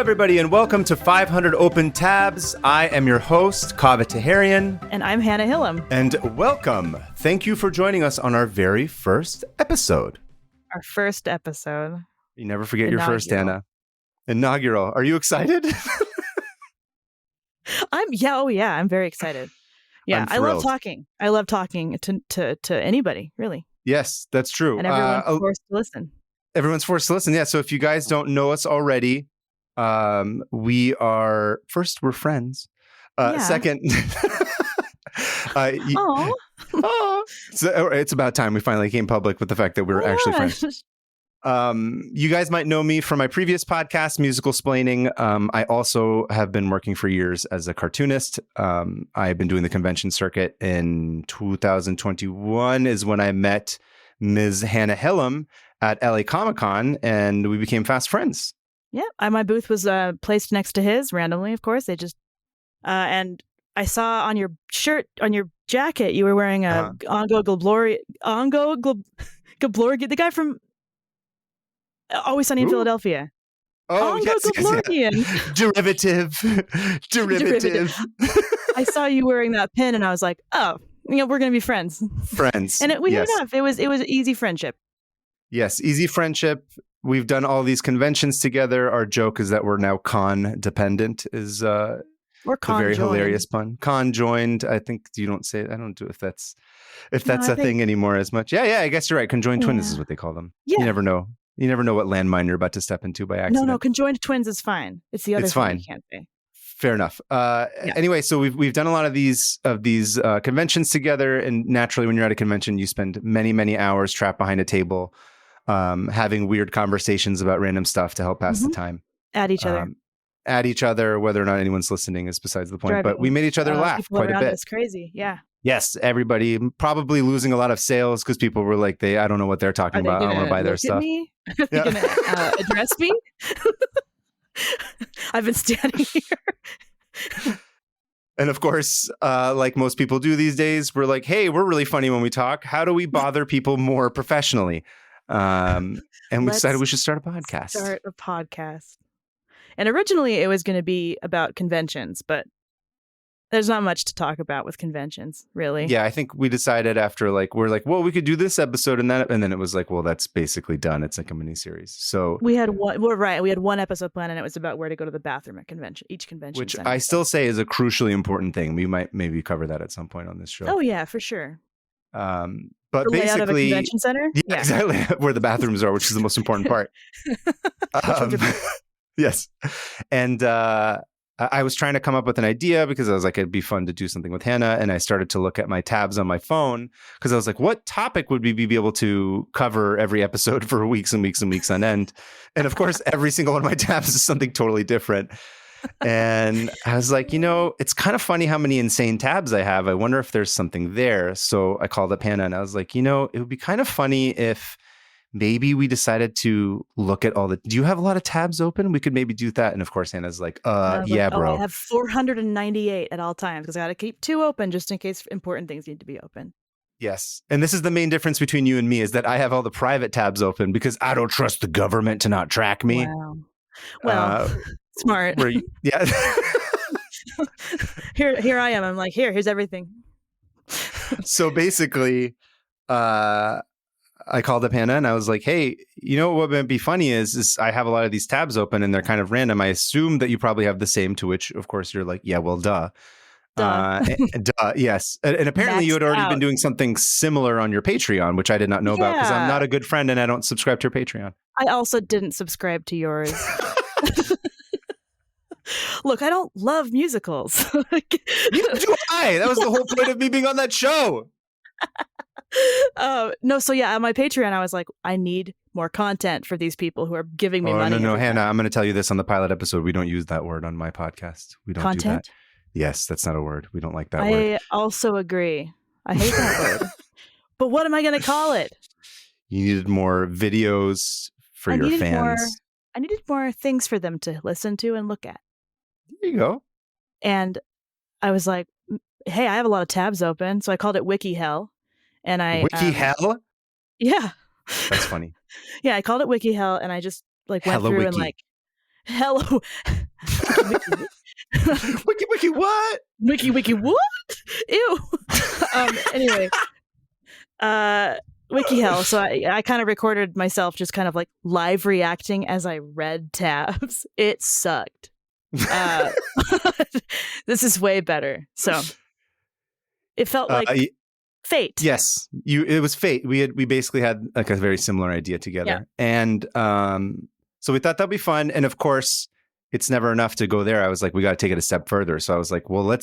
everybody, and welcome to 500 Open Tabs. I am your host, Kaveh Taherian. And I'm Hannah Hillam. And welcome. Thank you for joining us on our very first episode. Our first episode. You never forget Inaugural. Your first, Hannah. Inaugural. Are you excited? I'm very excited. Yeah, I love talking. I love talking to anybody, really. Yes, that's true. And everyone's forced to listen. Everyone's forced to listen. Yeah, so if you guys don't know us already, we're friends. Second, so it's about time we finally came public with the fact that we're actually friends. You guys might know me from my previous podcast, Musical Splaining. I also have been working for years as a cartoonist. I've been doing the convention circuit. In 2021 is when I met Ms. Hannah Hillam at LA Comic-Con, and we became fast friends. Yeah, my booth was placed next to his randomly, of course. They just and I saw on your shirt, on your jacket, you were wearing a Ongo Globloria, the guy from Always Sunny in Philadelphia. Oh, Ongo yes. Derivative. I saw you wearing that pin, and I was like, oh, we're gonna be friends. And we hit it off. It was an easy friendship. Yes, easy friendship. We've done all these conventions together. Our joke is that we're now con dependent. Is a very hilarious pun. Con joined. I think you don't say. I don't do if that's a thing anymore as much. Yeah. I guess you're right. Conjoined twins is what they call them. Yeah. You never know. You never know what landmine you're about to step into by accident. No. Conjoined twins is fine. It's the other thing you can't say. Fair enough. Anyway, so we've done a lot of these conventions together, and naturally, when you're at a convention, you spend many hours trapped behind a table, having weird conversations about random stuff to help pass the time. At each other. Whether or not anyone's listening is besides the point. But we made each other laugh quite a bit. It's crazy. Yeah. Yes, everybody probably losing a lot of sales because people were like, I don't know what they're talking about. I don't want to buy their stuff. Are they going to address me? I've been standing here. And of course, like most people do these days, we're like, hey, we're really funny when we talk. How do we bother people more professionally? And we decided we should start a podcast. And originally it was going to be about conventions, but there's not much to talk about with conventions, really. Yeah, I think we decided after we could do this episode and that, and then it was like, well, that's basically done. It's like a mini series. So we had one episode planned, and it was about where to go to the bathroom at each convention. Which I still say is a crucially important thing. We might maybe cover that at some point on this show. Oh yeah, for sure. But the basically, layout of a convention center. Yeah, exactly where the bathrooms are, which is the most important part. Yes, and I was trying to come up with an idea because I was like, it'd be fun to do something with Hannah. And I started to look at my tabs on my phone because I was like, what topic would we be able to cover every episode for weeks and weeks and weeks on end? And of course, every single one of my tabs is something totally different. And I was like, it's kind of funny how many insane tabs I have. I wonder if there's something there. So I called up Hannah and I was like, it would be kind of funny if maybe we decided to look at do you have a lot of tabs open? We could maybe do that. And of course, Hannah's like, yeah, bro. I have 498 at all times because I got to keep 2 open just in case important things need to be open. Yes. And this is the main difference between you and me is that I have all the private tabs open because I don't trust the government to not track me. Wow. Well, smart. Yeah. Here I am. I'm like, here's everything. So basically, I called up Hannah and I was like, hey, what would be funny is I have a lot of these tabs open and they're kind of random. I assume that you probably have the same, to which, of course, you're like, yeah, well, duh. Duh. Yes. And apparently you had already been doing something similar on your Patreon, which I did not know about because I'm not a good friend and I don't subscribe to your Patreon. I also didn't subscribe to yours. Look, I don't love musicals. Neither do I. That was the whole point of me being on that show. No, so yeah, on my Patreon, I was like, I need more content for these people who are giving me money. No, Hannah, I'm going to tell you this on the pilot episode. We don't use that word on my podcast. We don't do that. Yes, that's not a word. We don't like that word. I also agree. I hate that word. But what am I going to call it? You needed more videos for your fans. I needed more things for them to listen to and look at. There you go. And I was like, hey, I have a lot of tabs open. So I called it Wiki Hell. And Wiki Hell? Yeah. That's funny. Yeah, I called it Wiki Hell and I just went through and Hello. Wiki what? Wiki what? Ew. Anyway, wiki hell. So I kind of recorded myself just kind of like live reacting as I read tabs. It sucked. This is way better. So it felt like fate. Yes, it was fate. We basically had like a very similar idea together, and so we thought that'd be fun. And of course, it's never enough to go there. I was like, we got to take it a step further. So I was like, well,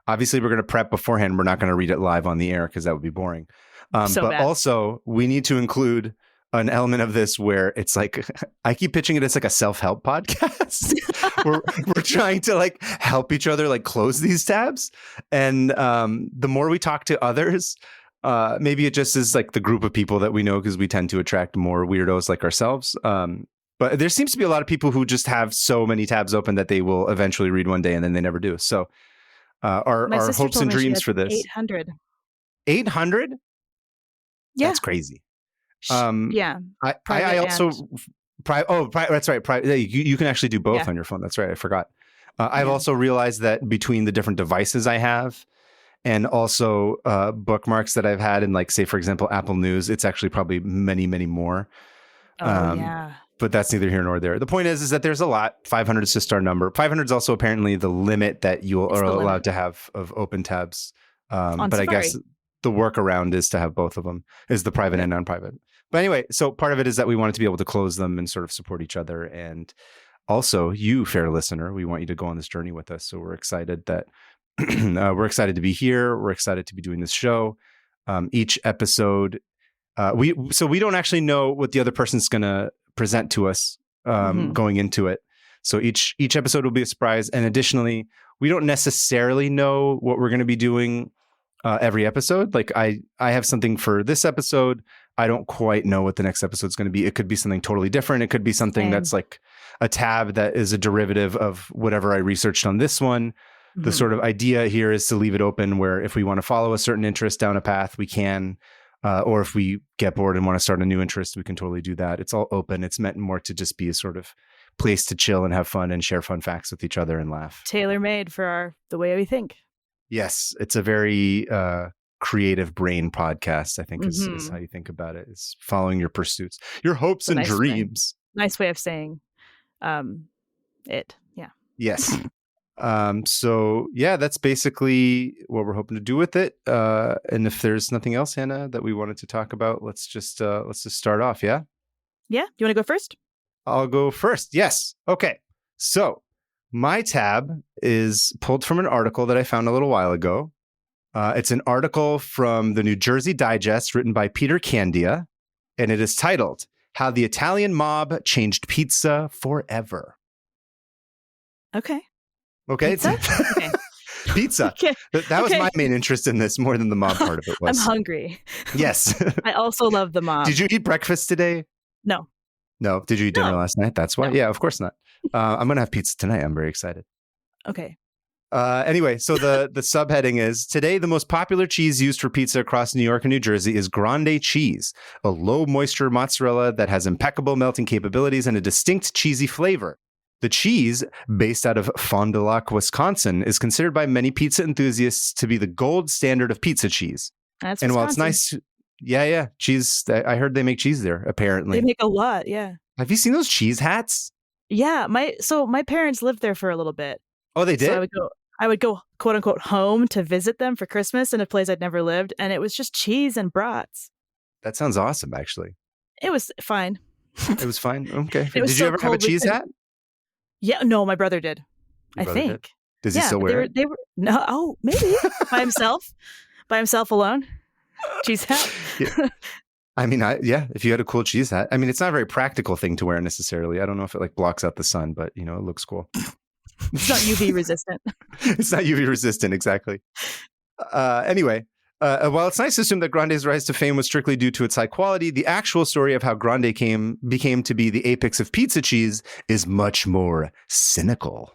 obviously we're going to prep beforehand. We're not going to read it live on the air because that would be boring. But bad. Also we need to include an element of this where it's like, I keep pitching it as like a self-help podcast. we're trying to like help each other like close these tabs. And the more we talk to others, maybe it just is like the group of people that we know, because we tend to attract more weirdos like ourselves. But there seems to be a lot of people who just have so many tabs open that they will eventually read one day and then they never do. So our hopes and dreams for this. 800. 800? Yeah. That's crazy. Yeah. I also that's right. You can actually do both on your phone. That's right. I forgot. I've also realized that between the different devices I have and also bookmarks that I've had in, like, say, for example, Apple News, it's actually probably many, many more. But that's neither here nor there. The point is that there's a lot. 500 is just our number. 500 is also apparently the limit that you are allowed to have of open tabs. But Safari. I guess the workaround is to have both of them, is the private and non-private. But anyway, so part of it is that we wanted to be able to close them and sort of support each other. And also, you, fair listener, we want you to go on this journey with us. So we're excited that we're excited to be here. We're excited to be doing this show. Each episode, we don't actually know what the other person's going to present to us going into it. So each episode will be a surprise. And additionally, we don't necessarily know what we're going to be doing every episode. Like I have something for this episode. I don't quite know what the next episode is going to be. It could be something totally different. It could be something that's like a tab that is a derivative of whatever I researched on this one. The sort of idea here is to leave it open where if we want to follow a certain interest down a path, we can. Or if we get bored and want to start a new interest, we can totally do that. It's all open. It's meant more to just be a sort of place to chill and have fun and share fun facts with each other and laugh. Tailor-made for the way we think. Yes, it's a very creative brain podcast, I think is how you think about it. It's following your pursuits, your hopes and dreams. Nice way of saying it. Yeah. Yes. So yeah, that's basically what we're hoping to do with it. And if there's nothing else, Hannah, that we wanted to talk about, let's just start off. Yeah. Yeah. You want to go first? I'll go first. Yes. Okay. So my tab is pulled from an article that I found a little while ago. It's an article from the New Jersey Digest written by Peter Candia, and it is titled "How the Italian Mob Changed Pizza Forever." Okay. Pizza? Okay. Pizza. Okay. That was my main interest in this more than the mob part of it was. I'm hungry. Yes. I also love the mob. Did you eat breakfast today? No. No. Did you eat dinner last night? That's why. No. Yeah, of course not. I'm going to have pizza tonight. I'm very excited. Okay. Anyway, so the subheading is, today the most popular cheese used for pizza across New York and New Jersey is grande cheese, a low moisture mozzarella that has impeccable melting capabilities and a distinct cheesy flavor. The cheese, based out of Fond du Lac, Wisconsin, is considered by many pizza enthusiasts to be the gold standard of pizza cheese. That's and Wisconsin. While it's nice, yeah, cheese. I heard they make cheese there. Apparently, they make a lot. Yeah. Have you seen those cheese hats? Yeah, my parents lived there for a little bit. Oh, they did. So I would go quote unquote home to visit them for Christmas in a place I'd never lived, and it was just cheese and brats. That sounds awesome, actually. It was fine. It was fine. Okay. Did you ever have a cheese hat? Yeah, no, my brother did. I think. Does he still wear it? They were no. Oh, maybe by himself alone. Cheese hat. Yeah. I mean, if you had a cool cheese hat. I mean, it's not a very practical thing to wear necessarily. I don't know if it like blocks out the sun, but it looks cool. It's not UV resistant. It's not UV resistant, exactly. Anyway, while it's nice to assume that Grande's rise to fame was strictly due to its high quality, the actual story of how Grande became to be the apex of pizza cheese is much more cynical.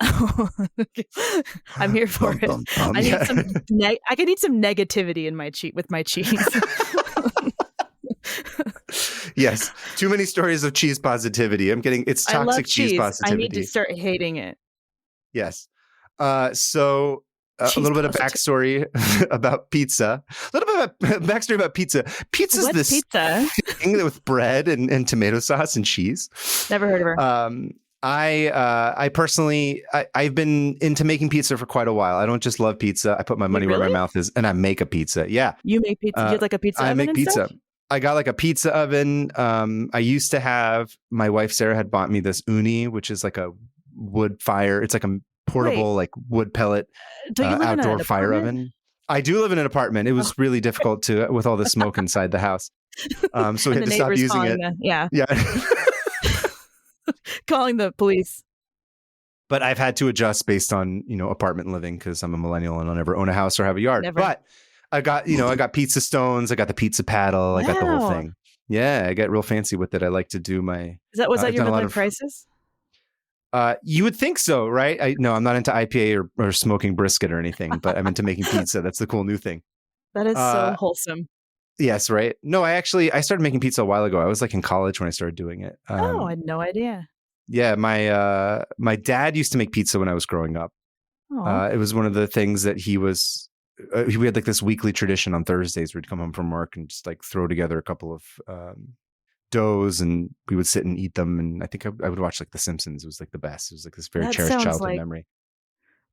I'm here for it. I need I could need some negativity in my with my cheese. Yes. Too many stories of cheese positivity. It's toxic I love cheese positivity. I need to start hating it. Yes. So a little bit of backstory about pizza. A little bit of backstory about pizza. Pizza's What's this pizza? thing with bread and tomato sauce and cheese. Never heard of her. I personally, I've been into making pizza for quite a while. I don't just love pizza. I put my money where my mouth is, and I make a pizza. Yeah. You make pizza? You have like a pizza oven? I make pizza. Stuff? I got like a pizza oven. I used to have, my wife Sarah had bought me this uni, which is like a wood fire. It's like a portable like wood pellet outdoor fire oven. I do live in an apartment. It was really difficult with all the smoke inside the house. So we had to stop using it. Yeah. Calling the police. But I've had to adjust based on, apartment living because I'm a millennial and I'll never own a house or have a yard. Never. But I got pizza stones. I got the pizza paddle. I got the whole thing. Yeah, I get real fancy with it. I like to do my... Was that your midlife crisis? You would think so, right? No, I'm not into IPA or smoking brisket or anything, but I'm into making pizza. That's the cool new thing. That is so wholesome. Yes, right. No, I started making pizza a while ago. I was like in college when I started doing it. I had no idea. Yeah, my dad used to make pizza when I was growing up. It was one of the things that we had like this weekly tradition on Thursdays. We'd come home from work and just like throw together a couple of doughs, and we would sit and eat them. And I think I would watch like The Simpsons. It was like the best. It was like this very cherished childhood memory.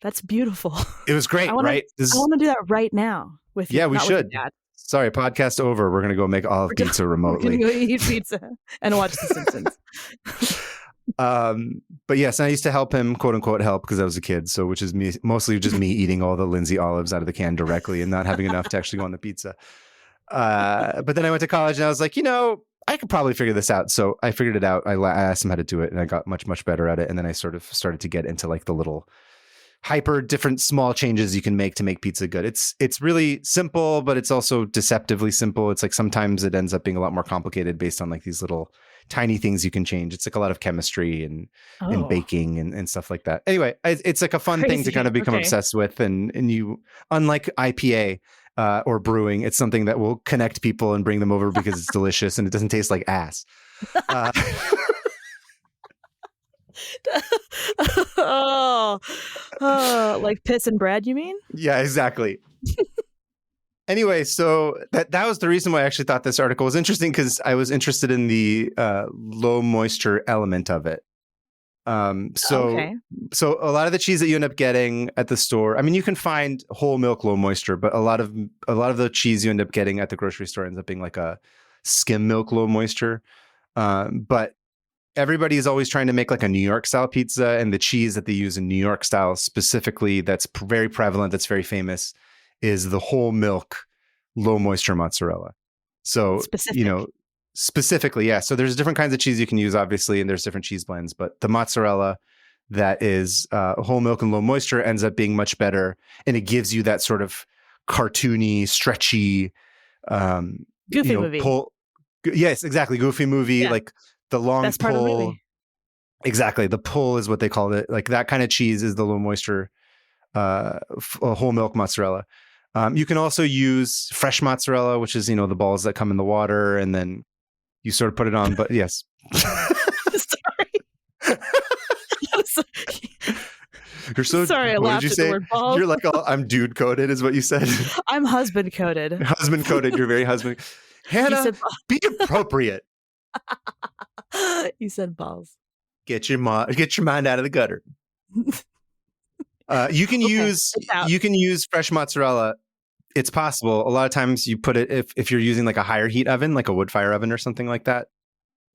That's beautiful. It was great, right? I want to do that right now with you. Yeah, we should. Sorry, podcast over. We're going to go make olive pizza remotely. We're going to go eat pizza and watch The Simpsons. But yes, I used to help him, quote unquote, help because I was a kid. So, which is mostly just me eating all the Lindsay olives out of the can directly and not having enough to actually go on the pizza. But then I went to college and I was like, I could probably figure this out. So I figured it out. I asked him how to do it and I got much, much better at it. And then I sort of started to get into like the little hyper different small changes you can make to make pizza good. It's really simple, but it's also deceptively simple. It's like sometimes it ends up being a lot more complicated based on like these little tiny things you can change. It's like a lot of chemistry and baking and stuff like that. Anyway, it's like a fun thing to kind of become obsessed with. And you, unlike IPA or brewing, it's something that will connect people and bring them over because it's delicious and it doesn't taste like ass. Like piss and bread, you mean? Yeah, exactly. Anyway, so that was the reason why I actually thought this article was interesting, because I was interested in the low moisture element of it. So a lot of the cheese that you end up getting at the store, I mean, you can find whole milk low moisture, but a lot of the cheese you end up getting at the grocery store ends up being like a skim milk low moisture. But everybody is always trying to make like a New York style pizza, and the cheese that they use in New York style specifically, that's very prevalent, that's very famous, is the whole milk low moisture mozzarella. So, specifically, yeah. So there's different kinds of cheese you can use, obviously, and there's different cheese blends, but the mozzarella that is whole milk and low moisture ends up being much better. And it gives you that sort of cartoony, stretchy, goofy movie. Yes, exactly. Goofy movie. Yeah. Like the long Best pull. Part of the movie. Exactly. The pull is what they call it. Like that kind of cheese is the low moisture whole milk mozzarella. You can also use fresh mozzarella, which is, the balls that come in the water, and then you sort of put it on. But yes. Sorry. You're so sorry. I laughed at the word balls. You're like, I'm dude coded, is what you said. I'm husband coded. Husband coded. You're very husband. Hannah, be appropriate. You said balls. Get your mind out of the gutter. You can use fresh mozzarella. It's possible. A lot of times you put it if you're using like a higher heat oven, like a wood fire oven or something like that.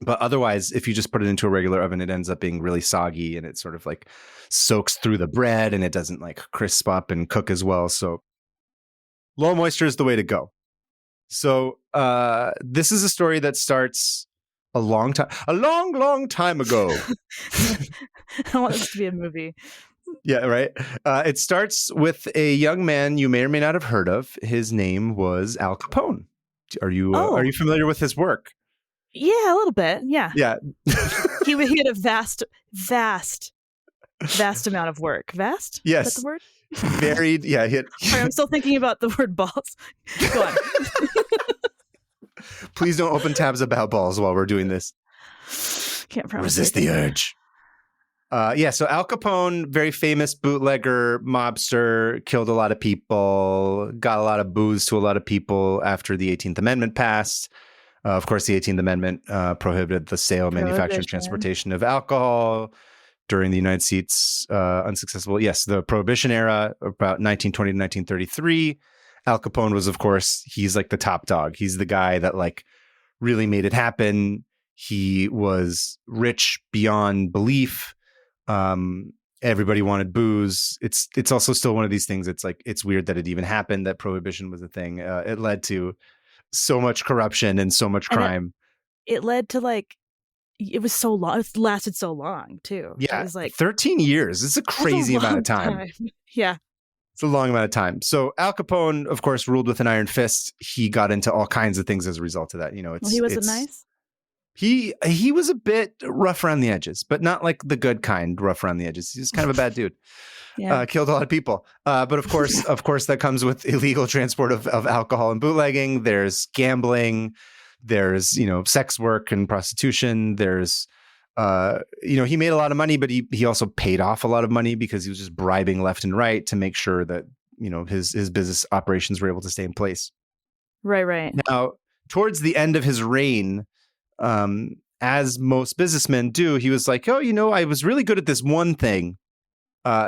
But otherwise, if you just put it into a regular oven, it ends up being really soggy and it sort of like soaks through the bread and it doesn't like crisp up and cook as well. So low moisture is the way to go. So this is a story that starts a long time ago. I want this to be a movie. Yeah, right. It starts with a young man you may or may not have heard of. His name was Al Capone. Are you familiar with his work? Yeah, a little bit. Yeah. Yeah. he had a vast amount of work. Vast? Yes. Is that the word? Varied. Yeah. Sorry, I'm still thinking about the word balls. Go on. Please don't open tabs about balls while we're doing this. Can't promise. Resist the urge. So Al Capone, very famous bootlegger, mobster, killed a lot of people, got a lot of booze to a lot of people after the 18th Amendment passed. Of course, the 18th Amendment prohibited the sale, manufacture, and transportation of alcohol during the United States unsuccessful. Yes, the Prohibition era, about 1920 to 1933. Al Capone was, of course, he's like the top dog. He's the guy that like really made it happen. He was rich beyond belief. Everybody wanted booze. It's also still one of these things. It's like, it's weird that it even happened, that prohibition was a thing. It led to so much corruption and so much crime. It led to like, it was so long. It lasted so long too. Yeah. It was like 13 years. It's a crazy amount of time. Yeah. It's a long amount of time. So Al Capone, of course, ruled with an iron fist. He got into all kinds of things as a result of that. You know, he wasn't nice. He was a bit rough around the edges, but not like the good kind rough around the edges. He's kind of a bad dude. Yeah. Killed a lot of people. But of course, that comes with illegal transport of alcohol and bootlegging. There's gambling. There's, sex work and prostitution. There's, he made a lot of money, but he also paid off a lot of money because he was just bribing left and right to make sure that, his business operations were able to stay in place. Right. Now, towards the end of his reign, as most businessmen do, he was like, I was really good at this one thing.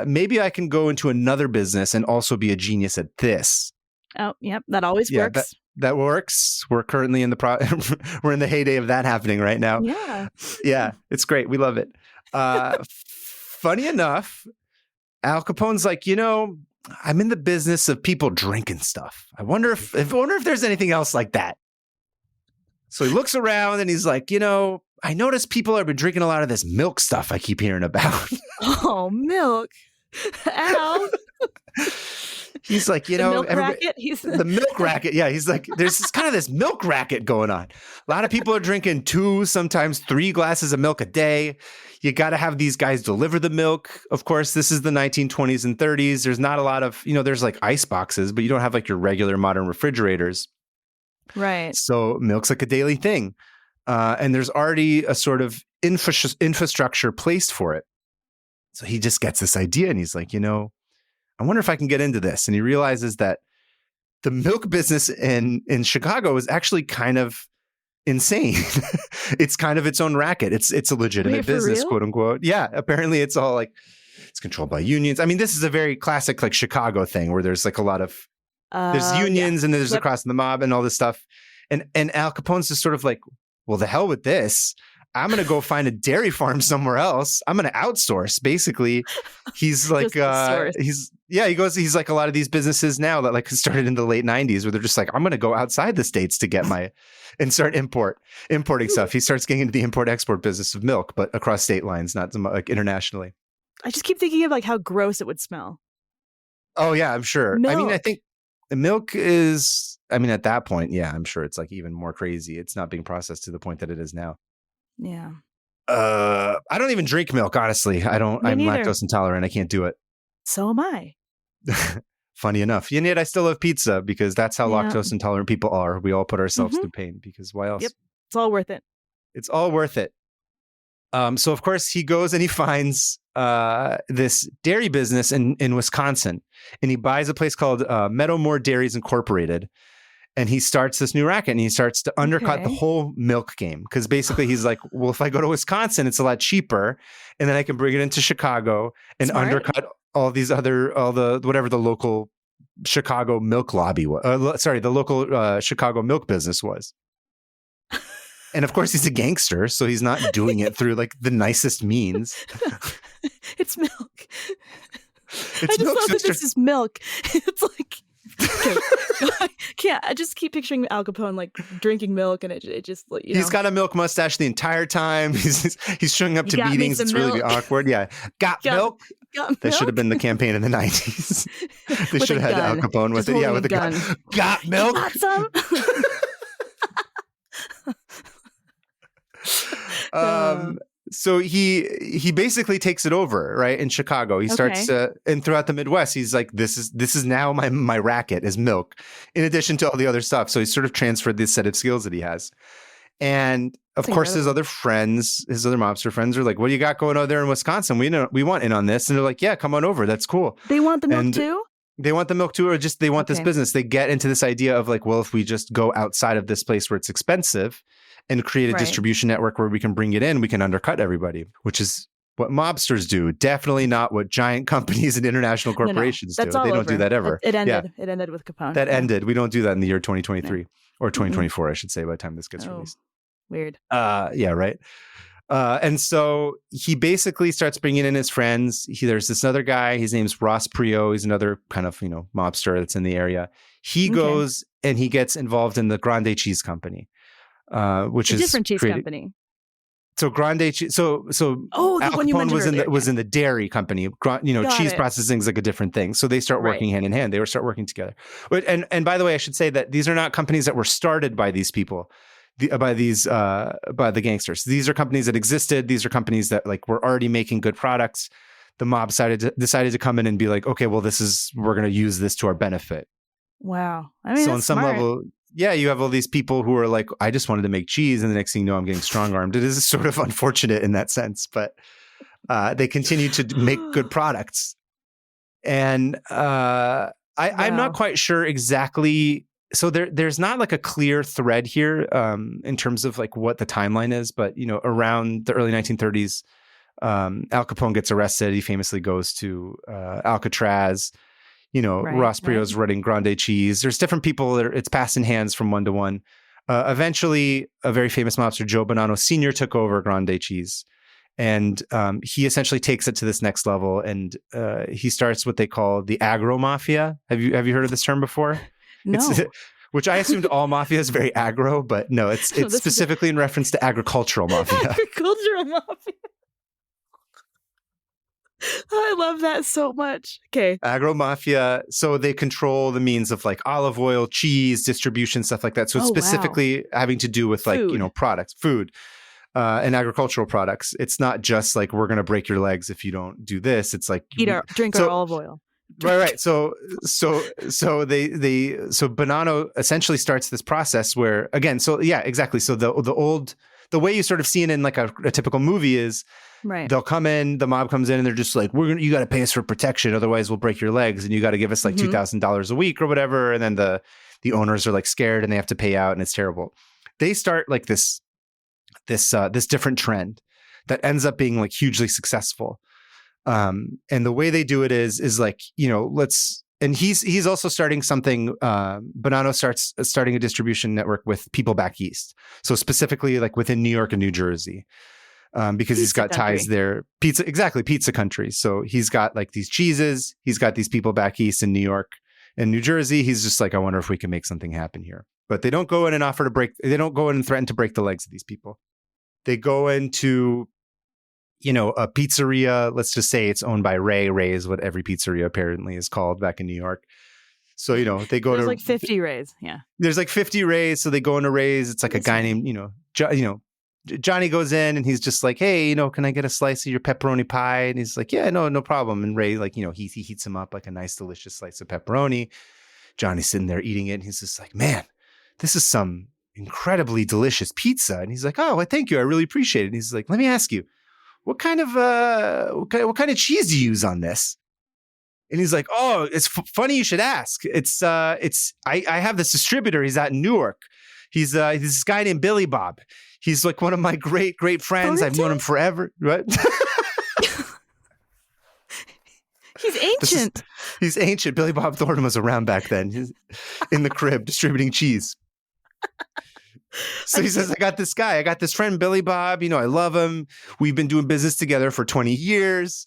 Maybe I can go into another business and also be a genius at this. Oh, yep. That always works. That works. We're currently in we're in the heyday of that happening right now. Yeah. Yeah. It's great. We love it. Funny enough, Al Capone's like, I'm in the business of people drinking stuff. I wonder if there's anything else like that. So he looks around and he's like, I notice people have been drinking a lot of this milk stuff I keep hearing about. Oh, milk. Al. He's like, the milk racket? The milk racket. Yeah, he's like, there's this milk racket going on. A lot of people are drinking 2, sometimes 3 glasses of milk a day. You got to have these guys deliver the milk. Of course, this is the 1920s and 30s. There's not a lot of, there's like ice boxes, but you don't have like your regular modern refrigerators. Right. So milk's like a daily thing. And there's already a sort of infrastructure placed for it. So he just gets this idea and he's like, I wonder if I can get into this. And he realizes that the milk business in Chicago is actually kind of insane. It's kind of its own racket. It's a legitimate business, quote unquote. Yeah. Apparently it's all like, it's controlled by unions. I mean, this is a very classic like Chicago thing where there's like a lot of, there's unions and there's the cross in the mob and all this stuff. And Al Capone's just sort of like, well, the hell with this. I'm going to go find a dairy farm somewhere else. I'm going to outsource. Basically, he's like, he's like a lot of these businesses now that like started in the late 90s where they're just like, I'm going to go outside the states to get and start importing stuff. He starts getting into the import export business of milk, but across state lines, not like internationally. I just keep thinking of like how gross it would smell. Oh yeah, I'm sure. Milk. I mean, I think the milk is, at that point, yeah, I'm sure it's like even more crazy. It's not being processed to the point that it is now. Yeah. I don't even drink milk, honestly. I'm lactose intolerant. I can't do it. So am I. Funny enough. And yet I still love pizza because that's how lactose intolerant people are. We all put ourselves through pain because why else? Yep. It's all worth it. It's all worth it. So of course he goes and he finds this dairy business in Wisconsin, and he buys a place called Meadowmore Dairies Incorporated. And he starts this new racket and he starts to undercut the whole milk game. Because basically he's like, well, if I go to Wisconsin, it's a lot cheaper. And then I can bring it into Chicago and undercut whatever the local Chicago milk lobby was. The local Chicago milk business was. And of course he's a gangster. So he's not doing it through like the nicest means. It's milk. I just love that this is milk. It's like... I just keep picturing Al Capone like drinking milk, and it just he's got a milk mustache the entire time. He's showing up to meetings. It's really awkward. Yeah, got milk. That should have been the campaign in the 90s. They should have had Al Capone with it. Yeah, with a gun. Got milk. Got some. So he basically takes it over, right, in Chicago. He starts and throughout the Midwest, he's like, this is now my racket is milk, in addition to all the other stuff. So he's sort of transferred this set of skills that he has. And of course, his other mobster friends are like, what do you got going on there in Wisconsin? We want in on this. And they're like, yeah, come on over. That's cool. They want the milk too? They want the milk too, or just they want this business. They get into this idea of like, well, if we just go outside of this place where it's expensive and create a distribution network where we can bring it in, we can undercut everybody, which is what mobsters do. Definitely not what giant companies and international corporations do. They don't do that ever. It ended. It ended with Capone. That ended. We don't do that in the year 2023 or 2024, I should say, by the time this gets released. Weird. Yeah, right. And so he basically starts bringing in his friends. There's this other guy. His name's Ross Prio. He's another kind of, mobster that's in the area. He goes and he gets involved in the Grande Cheese Company, which is a different cheese company. So Grande Cheese. So Al Capone was in the dairy company. Cheese processing is like a different thing. So they start working hand in hand. They start working together. But and by the way, I should say that these are not companies that were started by these people. By the gangsters. These are companies that existed. These are companies that like were already making good products. The mob decided to come in and be like, okay, well, we're going to use this to our benefit. Wow. I mean, so on some level, you have all these people who are like, I just wanted to make cheese, and the next thing you know, I'm getting strong armed. It is sort of unfortunate in that sense, but they continue to make good products. And I'm not quite sure exactly. So there's not like a clear thread here in terms of like what the timeline is, but around the early 1930s, Al Capone gets arrested. He famously goes to Alcatraz. Ross Prio's running Grande Cheese. There's different people. It's passing hands from one to one. Eventually, a very famous mobster, Joe Bonanno Sr., took over Grande Cheese, and he essentially takes it to this next level. And he starts what they call the agro mafia. Have you heard of this term before? No. Which I assumed all mafia is very aggro, but no, it's specifically in reference to agricultural mafia. Agricultural mafia. I love that so much. Okay. Agro mafia. So they control the means of like olive oil, cheese, distribution, stuff like that. So it's specifically having to do with like, products, food, and agricultural products. It's not just like, we're going to break your legs if you don't do this. It's like drink our olive oil. Right. So Bonanno essentially starts this process where, again, exactly. So the way you sort of see it in like a typical movie is, they'll come in, the mob comes in, and they're just like, you got to pay us for protection, otherwise we'll break your legs, and you got to give us like $2,000 a week or whatever. And then the owners are like scared and they have to pay out, and it's terrible. They start like this different trend that ends up being like hugely successful. And the way they do it is like, and he's also starting something. Bonanno starting a distribution network with people back east. So specifically like within New York and New Jersey, because he's got ties there. Pizza country. So he's got like these cheeses. He's got these people back east in New York and New Jersey. He's just like, I wonder if we can make something happen here. But they don't go in and they don't go in and threaten to break the legs of these people. They go into a pizzeria, let's just say it's owned by Ray. Ray is what every pizzeria apparently is called back in New York. So, they go There's like 50 Rays. Yeah. There's like 50 Rays. So they go into Ray's. It's like a guy named, Johnny goes in and he's just like, hey, can I get a slice of your pepperoni pie? And he's like, yeah, no problem. And Ray, like, he heats him up like a nice, delicious slice of pepperoni. Johnny's sitting there eating it. And he's just like, man, this is some incredibly delicious pizza. And he's like, oh, well, thank you. I really appreciate it. And he's like, let me ask you, what kind of cheese do you use on this? And he's like, oh, it's funny you should ask. I have this distributor. He's out in Newark. He's this guy named Billy Bob. He's like one of my great friends. I've known him forever. Right? He's ancient. He's ancient. Billy Bob Thornton was around back then. He's in the crib distributing cheese. So he says, I got this guy. I got this friend, Billy Bob. I love him. We've been doing business together for 20 years.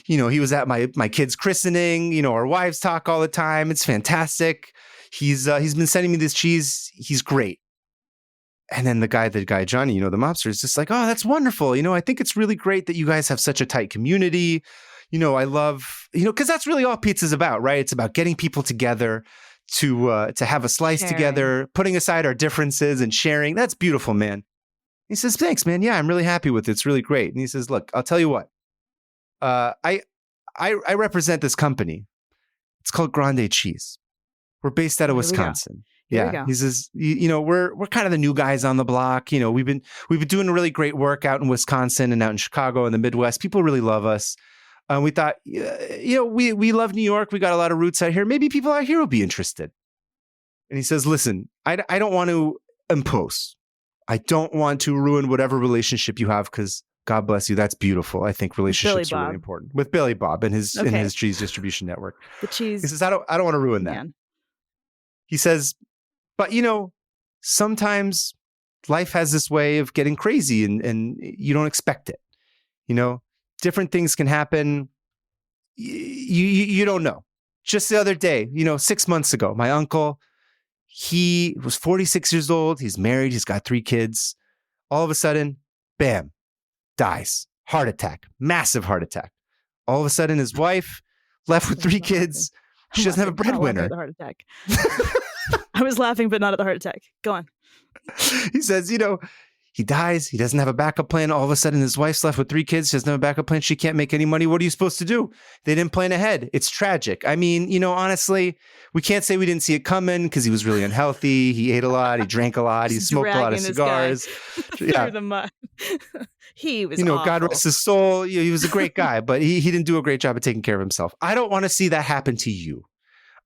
He was at my kid's christening. Our wives talk all the time. It's fantastic. He's been sending me this cheese. He's great. And then the guy Johnny, the mobster, is just like, oh, that's wonderful. I think it's really great that you guys have such a tight community. I love, because that's really all pizza's about, right? It's about getting people together to have a slice together, putting aside our differences and sharing. That's beautiful, man. He says, thanks, man. Yeah, I'm really happy with it. It's really great. And he says, look, I'll tell you what. I represent this company. It's called Grande Cheese. We're based out of Wisconsin. Yeah. He says, we're kind of the new guys on the block. We've been doing a really great work out in Wisconsin and out in Chicago and the Midwest. People really love us. We thought, we love New York. We got a lot of roots out here. Maybe people out here will be interested. And he says, listen, I don't want to impose. I don't want to ruin whatever relationship you have because God bless you. That's beautiful. I think relationships are really important with Billy Bob and his cheese distribution network. The cheese. He says, I don't want to ruin that. He says, but sometimes life has this way of getting crazy and you don't expect it. Different things can happen. You don't know. Just the other day, 6 months ago, my uncle, he was 46 years old. He's married. He's got 3 kids. All of a sudden, bam, dies. Heart attack, massive heart attack. All of a sudden, his wife left with 3 kids. She doesn't have a breadwinner. The heart attack. I was laughing, but not at the heart attack. Go on. He says, he dies. He doesn't have a backup plan. All of a sudden, his wife's left with 3 kids. She doesn't have a backup plan. She can't make any money. What are you supposed to do? They didn't plan ahead. It's tragic. I mean, honestly, we can't say we didn't see it coming because he was really unhealthy. He ate a lot. He drank a lot. He smoked a lot of cigars. Through the mud. He was awful. God rest his soul. He was a great guy, but he didn't do a great job of taking care of himself. I don't want to see that happen to you.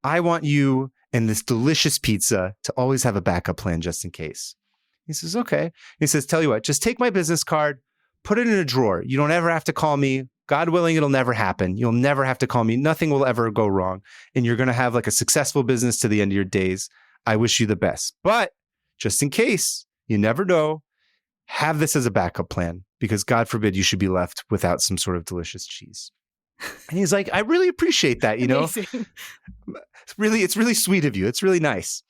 I want you and this delicious pizza to always have a backup plan just in case. He says, okay. He says, tell you what, just take my business card, put it in a drawer. You don't ever have to call me. God willing, it'll never happen. You'll never have to call me. Nothing will ever go wrong. And you're going to have like a successful business to the end of your days. I wish you the best. But just in case, you never know, have this as a backup plan because God forbid you should be left without some sort of delicious cheese. And he's like, I really appreciate that, It's really sweet of you. It's really nice.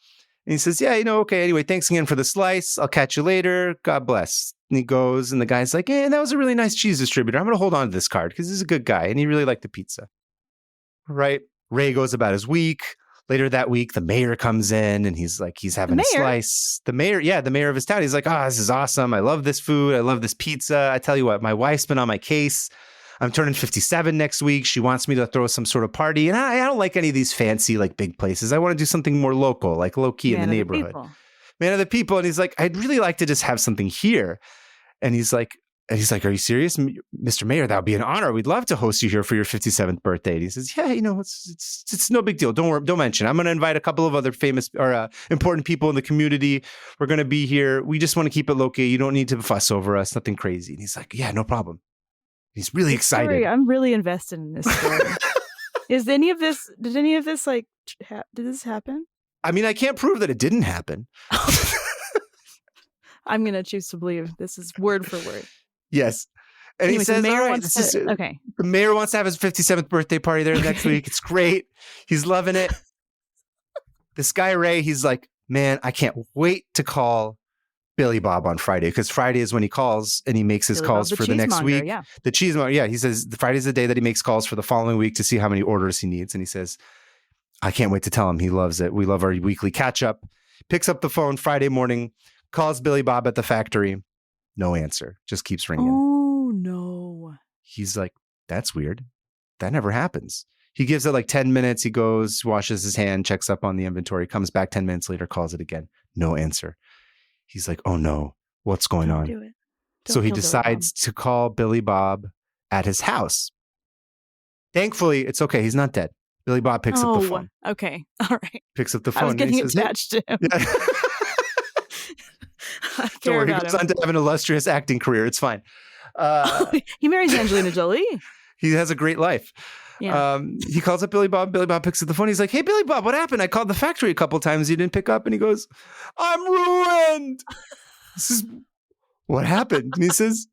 And he says, yeah, okay. Anyway, thanks again for the slice. I'll catch you later. God bless. And he goes, and the guy's like, that was a really nice cheese distributor. I'm going to hold on to this card because he's a good guy. And he really liked the pizza. Right? Ray goes about his week. Later that week, the mayor comes in and he's having a slice. The mayor of his town. He's like, this is awesome. I love this food. I love this pizza. I tell you what, my wife's been on my case. I'm turning 57 next week. She wants me to throw some sort of party. And I don't like any of these fancy, big places. I want to do something more local, like low key in the neighborhood. Man of the people. And he's like, I'd really like to just have something here. And he's like, are you serious? Mr. Mayor, that would be an honor. We'd love to host you here for your 57th birthday. And he says, yeah, it's no big deal. Don't worry. Don't mention. I'm going to invite a couple of other famous or important people in the community. We're going to be here. We just want to keep it low key. You don't need to fuss over us. Nothing crazy. And he's like, yeah, no problem. He's really excited. Story, I'm really invested in this story. Did any of this did this happen? I mean, I can't prove that it didn't happen. I'm going to choose to believe this is word for word. Yes. And he says, the mayor wants to have his 57th birthday party there next week. It's great. He's loving it. This guy, Ray, he's like, man, I can't wait to call Billy Bob on Friday because Friday is when he calls and he makes his calls for the next week. Yeah. The cheesemonger. Yeah. He says Friday's the day that he makes calls for the following week to see how many orders he needs. And he says, I can't wait to tell him he loves it. We love our weekly catch up. Picks up the phone Friday morning, calls Billy Bob at the factory. No answer. Just keeps ringing. Oh, no. He's like, that's weird. That never happens. He gives it 10 minutes. He goes, washes his hand, checks up on the inventory, comes back 10 minutes later, calls it again. No answer. He's like, oh no, what's going on? Do it. So he decides to call Billy Bob at his house. Thankfully, it's okay. He's not dead. Billy Bob picks up the phone. Okay. All right. Picks up the phone. I was getting attached to him. Yeah. Don't worry. He goes on to have an illustrious acting career. It's fine. He marries Angelina Jolie. He has a great life. Yeah. He calls up Billy Bob. Billy Bob picks up the phone. He's like, hey, Billy Bob, what happened? I called the factory a couple times. You didn't pick up. And he goes, I'm ruined. This is what happened. And he says,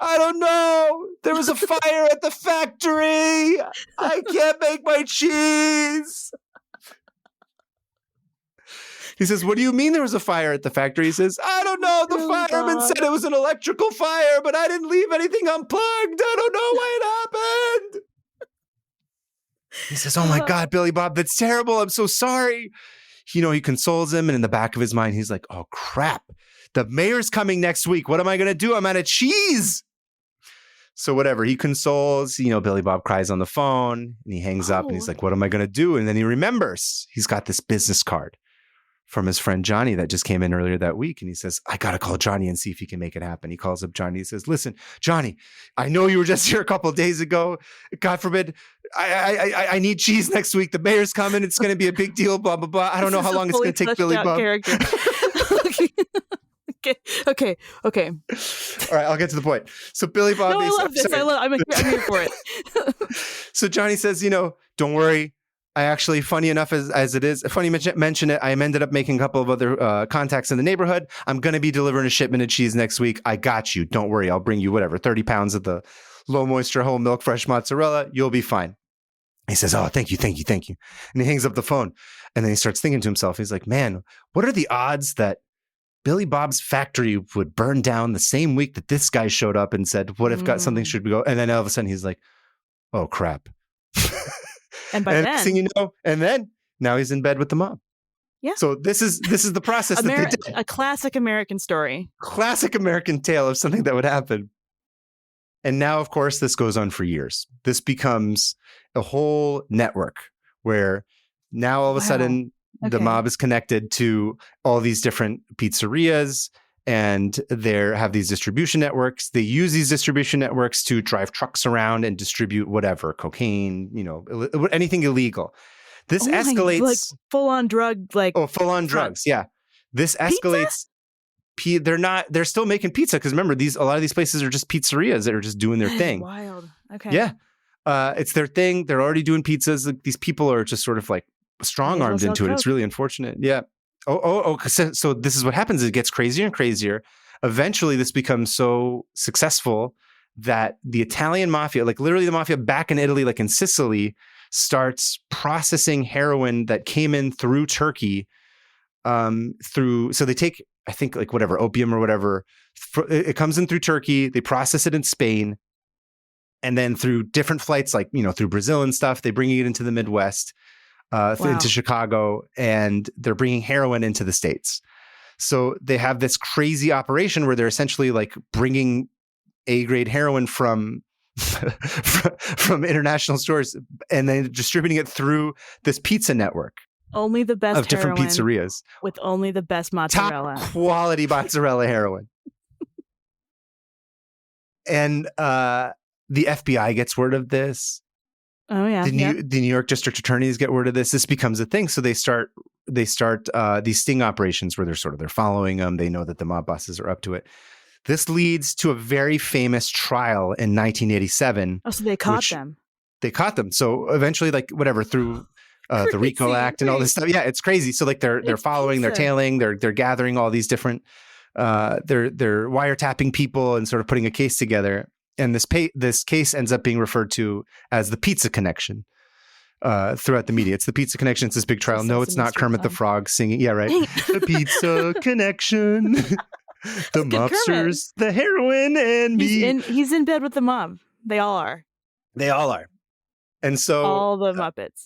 I don't know. There was a fire at the factory. I can't make my cheese. He says, what do you mean there was a fire at the factory? He says, I don't know. The fireman said it was an electrical fire, but I didn't leave anything unplugged. I don't know why it happened. He says, oh my God, Billy Bob, that's terrible. I'm so sorry. He consoles him. And in the back of his mind, he's like, oh crap. The mayor's coming next week. What am I going to do? I'm out of cheese. So whatever, he consoles, Billy Bob cries on the phone and he hangs up and he's like, what am I going to do? And then he remembers he's got this business card from his friend Johnny that just came in earlier that week. And he says, I got to call Johnny and see if he can make it happen. He calls up Johnny. He says, listen, Johnny, I know you were just here a couple of days ago. God forbid, I need cheese next week. The mayor's coming. It's going to be a big deal, blah, blah, blah. I don't know how long it's going to take Billy Bob. Okay. All right, I'll get to the point. So Billy Bob. No, I love this. I'm here for it. So Johnny says, don't worry. I actually, funny enough as it is, funny mention it, I ended up making a couple of other contacts in the neighborhood. I'm going to be delivering a shipment of cheese next week. I got you. Don't worry. I'll bring you 30 pounds of the low moisture, whole milk, fresh mozzarella. You'll be fine. He says, oh, thank you. And he hangs up the phone. And then he starts thinking to himself, he's like, man, what are the odds that Billy Bob's factory would burn down the same week that this guy showed up and said, what if something should go? And then all of a sudden he's like, oh, crap. And by then, thing and then now he's in bed with the mob. Yeah. So this is the process that they did. A classic American story. Classic American tale of something that would happen. And now, of course, this goes on for years. This becomes a whole network where now all of a sudden the mob is connected to all these different pizzerias. And they have these distribution networks. They use these distribution networks to drive trucks around and distribute whatever, cocaine, anything illegal. This escalates like full-on drug, full-on drugs. Yeah, this escalates. They're still making pizza because remember, a lot of these places are just pizzerias that are just doing their thing. Wild. Okay. Yeah, it's their thing. They're already doing pizzas. Like, these people are just sort of like strong-armed into it. It's really unfortunate. Yeah. So this is what happens. It gets crazier and crazier. Eventually, this becomes so successful that the Italian mafia, like literally the mafia back in Italy, like in Sicily, starts processing heroin that came in through Turkey. So they take, I think, like whatever, opium or whatever. It comes in through Turkey. They process it in Spain. And then through different flights, like, through Brazil and stuff, they bring it into the Midwest. Into Chicago, and they're bringing heroin into the States. So they have this crazy operation where they're essentially like bringing A-grade heroin from international stores and then distributing it through this pizza network. Only the best of different pizzerias with only the best mozzarella. Top quality mozzarella heroin. And the FBI gets word of this. Oh yeah. The New York district attorneys get word of this. This becomes a thing. So they start these sting operations where they're following them. They know that the mob bosses are up to it. This leads to a very famous trial in 1987. Oh, so they caught them. They caught them. So eventually, like whatever, through the RICO Act and all this stuff. Yeah, it's crazy. So like they're following, they're tailing, they're gathering all these different they're wiretapping people and sort of putting a case together. And this case ends up being referred to as the Pizza Connection throughout the media. It's the Pizza Connection. It's this big trial. No, it's not Kermit the Frog singing. Yeah, right. The Pizza Connection. The mobsters, the heroin, and me. He's in bed with the mob. They all are. And so all the Muppets.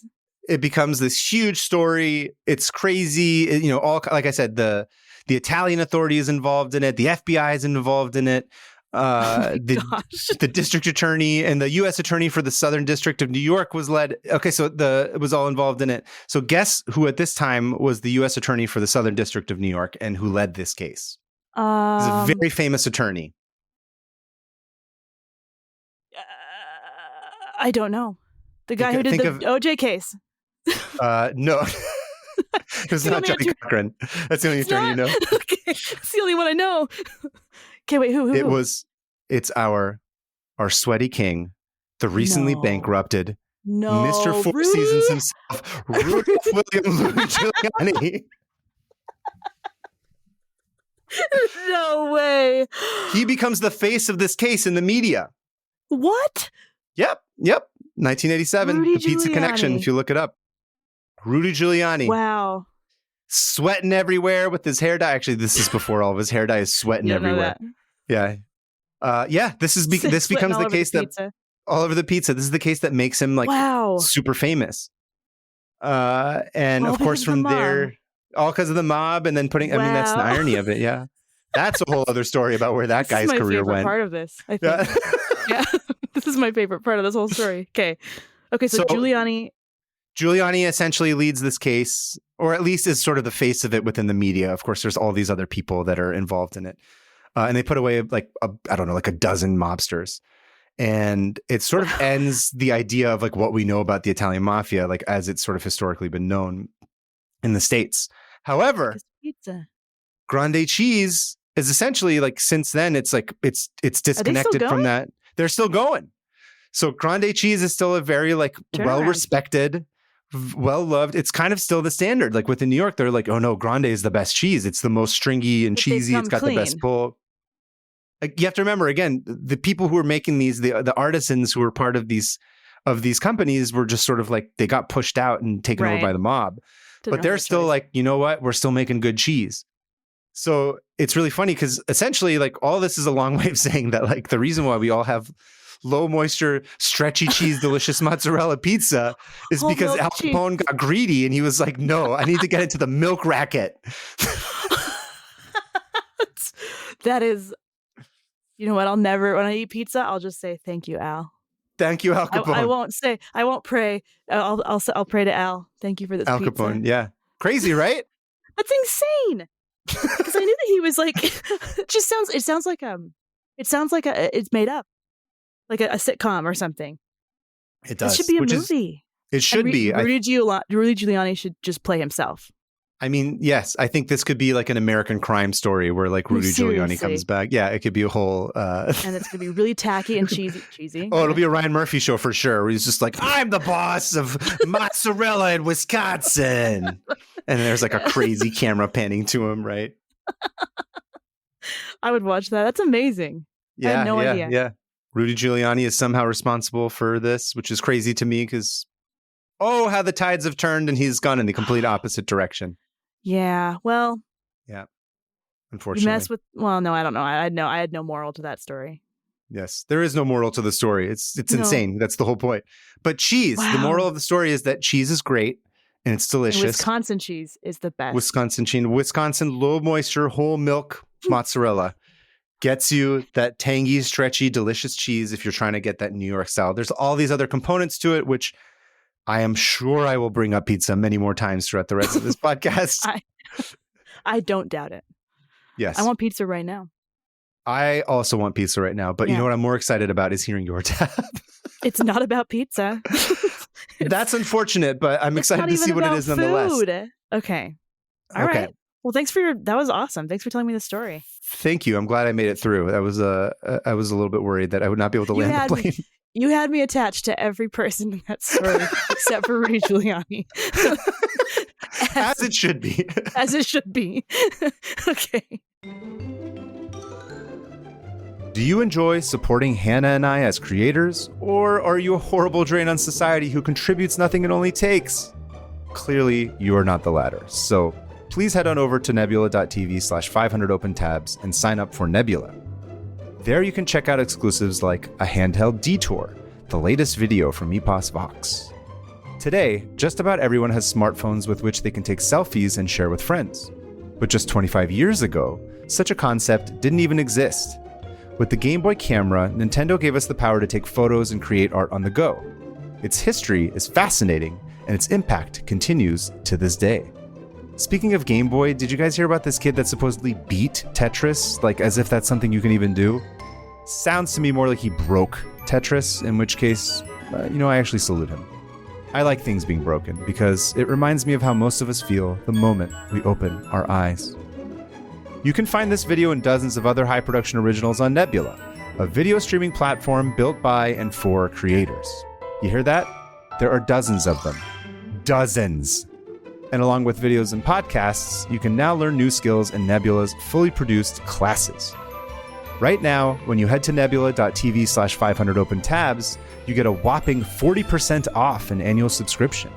It becomes this huge story. It's crazy. All, like I said, the Italian authority is involved in it. The FBI is involved in it. The district attorney and the U.S. attorney for the Southern District of New York was led. Okay, so it was all involved in it. So guess who at this time was the U.S. attorney for the Southern District of New York and who led this case? He's a very famous attorney. I don't know. The guy who did the OJ case. No. It was not Johnny Cochran. That's the only attorney you know. Okay. It's the only one I know. Okay, wait, who? It's our sweaty king, the recently bankrupted Mr. Four Rudy? Seasons himself, Rudy William Giuliani. No way. He becomes the face of this case in the media. What? Yep. 1987, Rudy the Pizza Giuliani. Connection, if you look it up. Rudy Giuliani. Wow. Sweating everywhere with his hair dye. Actually, this is before all of his hair dye is sweating everywhere. Yeah. This becomes the case that all over the pizza. This is the case that makes him super famous. And all of course from there, all because of the mob and then I mean, that's the irony of it. Yeah. That's a whole other story about where that guy's career went. This is my favorite part of this, I think. Yeah. This is my favorite part of this whole story. Okay, so Giuliani essentially leads this case, or at least is sort of the face of it within the media. Of course, there's all these other people that are involved in it. And they put away like a dozen mobsters. And it sort of ends the idea of like what we know about the Italian mafia, like as it's sort of historically been known in the States. However, grande cheese is essentially like, since then, it's like it's disconnected from that. They're still going. So grande cheese is still a very like well-respected, well-loved. It's kind of still the standard. Like within New York, they're like, oh no, grande is the best cheese. It's the most stringy and cheesy. It's got the best pull. Like, you have to remember, again, the people who were making these, the artisans who were part of these companies were just sort of like, they got pushed out and taken over by the mob. But they're still like, you know what? We're still making good cheese. So it's really funny because essentially like all this is a long way of saying that like the reason why we all have low moisture, stretchy cheese, delicious mozzarella pizza is because Al Capone got greedy and he was like, no, I need to get into the milk racket. That is, you know what? I'll never, when I eat pizza, I'll just say, thank you, Al. Thank you, Al Capone. I won't pray. I'll pray to Al. Thank you for this Al pizza. Capone, yeah. Crazy, right? That's insane. Because I knew that he was like, it sounds like it's made up. Like a sitcom or something. It does. It should be a movie. It should be. Rudy Giuliani should just play himself. I mean, yes, I think this could be like an American crime story where like Rudy Giuliani comes back. Yeah, it could be a whole... And it's going to be really tacky and cheesy. Oh, it'll be a Ryan Murphy show for sure. Where he's just like, I'm the boss of Mozzarella in Wisconsin. And there's like a crazy camera panning to him, right? I would watch that. That's amazing. Yeah, I had no idea. Yeah. Rudy Giuliani is somehow responsible for this, which is crazy to me because, how the tides have turned and he's gone in the complete opposite direction. Yeah, well. Yeah, unfortunately. No, I don't know. I had no moral to that story. Yes, there is no moral to the story. It's insane. That's the whole point. But cheese, the moral of the story is that cheese is great and it's delicious. And Wisconsin cheese is the best. Wisconsin low moisture, whole milk mozzarella. Gets you that tangy, stretchy, delicious cheese if you're trying to get that New York style. There's all these other components to it, which I am sure I will bring up pizza many more times throughout the rest of this podcast. I don't doubt it. Yes. I want pizza right now. I also want pizza right now, but you know what I'm more excited about is hearing your tab. It's not about pizza. That's unfortunate, but I'm excited to see what it is nonetheless. Okay. All right. Well, that was awesome. Thanks for telling me the story. Thank you. I'm glad I made it through. I was a little bit worried that I would not be able to land the plane. You had me attached to every person in that story except for Rudy Giuliani. As it should be. As it should be. Okay. Do you enjoy supporting Hannah and I as creators? Or are you a horrible drain on society who contributes nothing it only takes? Clearly, you are not the latter. So please head on over to nebula.tv/500opentabs and sign up for Nebula. There you can check out exclusives like a handheld detour, the latest video from Epos Vox. Today, just about everyone has smartphones with which they can take selfies and share with friends. But just 25 years ago, such a concept didn't even exist. With the Game Boy camera, Nintendo gave us the power to take photos and create art on the go. Its history is fascinating, and its impact continues to this day. Speaking of Game Boy, did you guys hear about this kid that supposedly beat Tetris? Like, as if that's something you can even do? Sounds to me more like he broke Tetris, in which case, I actually salute him. I like things being broken, because it reminds me of how most of us feel the moment we open our eyes. You can find this video and dozens of other high-production originals on Nebula, a video streaming platform built by and for creators. You hear that? There are dozens of them. Dozens! And along with videos and podcasts, you can now learn new skills in Nebula's fully produced classes. Right now, when you head to nebula.tv/500opentabs, you get a whopping 40% off an annual subscription.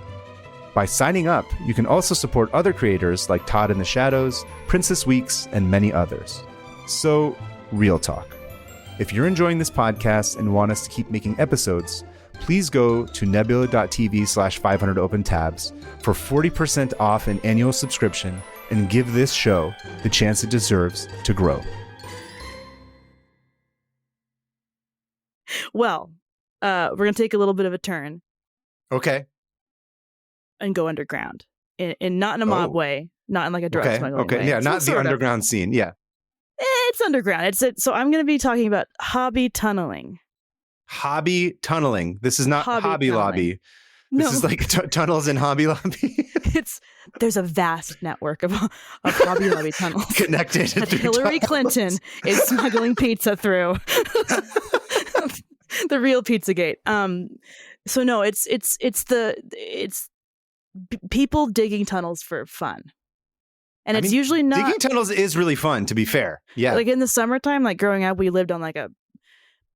By signing up, you can also support other creators like Todd in the Shadows, Princess Weeks, and many others. So, real talk. If you're enjoying this podcast and want us to keep making episodes, please go to nebula.tv/500opentabs for 40% off an annual subscription and give this show the chance it deserves to grow. Well, we're going to take a little bit of a turn. Okay. And go underground. In not in a mob way, not in like a drug smuggling way. Yeah, not the underground scene. Yeah. It's underground. So I'm going to be talking about hobby tunneling. Hobby tunneling. This is not Hobby Lobby. This is like tunnels in Hobby Lobby. There's a vast network of Hobby Lobby tunnels connected that Hillary Clinton is smuggling pizza through. The real Pizzagate. So no, it's people digging tunnels for fun. And it's usually not... Digging tunnels is really fun, to be fair. Yeah. Like in the summertime, like growing up, we lived on like a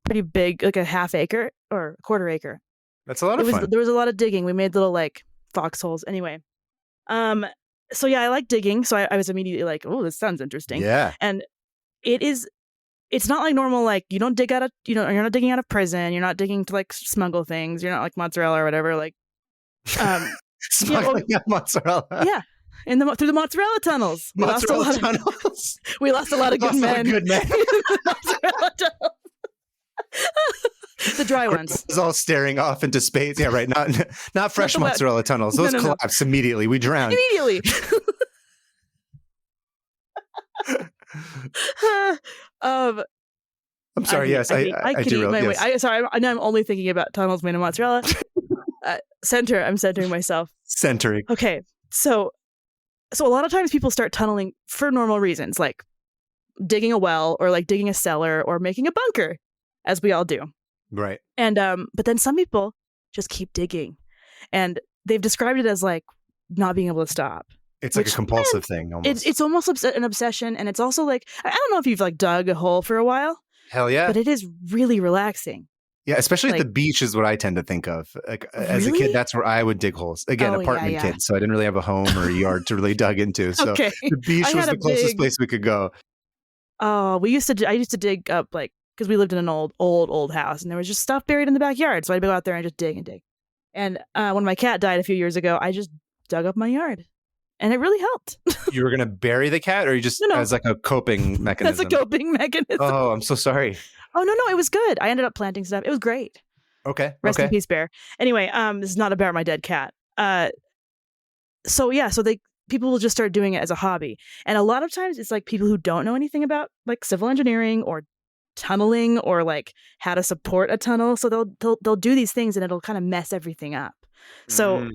pretty big, like a half acre or a quarter acre. That's a lot of fun. There was a lot of digging. We made little like foxholes. Anyway. So yeah, I like digging. So I was immediately like, oh, this sounds interesting. Yeah. And it's not like normal, like you don't dig out of, you're not digging out of prison. You're not digging to like smuggle things. You're not like mozzarella or whatever. Like, smuggling out mozzarella. Yeah. Through the mozzarella tunnels. We lost a lot of good men. Mozzarella tunnels. The dry ones. It's all staring off into space. Yeah, right. Not fresh mozzarella tunnels. Those collapse immediately. We drown. Immediately. I'm sorry. Yes, I could eat my way. I know I'm only thinking about tunnels made of mozzarella. I'm centering myself. Centering. Okay, so a lot of times people start tunneling for normal reasons, like digging a well or like digging a cellar or making a bunker, as we all do. Right. And but then some people just keep digging, and they've described it as like not being able to stop. It's like a compulsive thing. Almost. It's almost an obsession, and it's also like I don't know if you've like dug a hole for a while. Hell yeah! But it is really relaxing. Yeah, especially at the beach is what I tend to think of. Like as a kid, that's where I would dig holes. Again, apartment kid, so I didn't really have a home or a yard to really dug into. So the beach was the closest place we could go. Oh, I used to dig up like because we lived in an old house, and there was just stuff buried in the backyard. So I'd go out there and just dig and dig. And when my cat died a few years ago, I just dug up my yard. And it really helped. You were going to bury the cat, or you just as like a coping mechanism? As a coping mechanism. Oh, I'm so sorry. Oh, no, it was good. I ended up planting stuff. It was great. Okay. Rest in peace, bear. Anyway, this is not about my dead cat. So people will just start doing it as a hobby. And a lot of times it's like people who don't know anything about like civil engineering or tunneling or like how to support a tunnel. So they'll do these things and it'll kind of mess everything up. So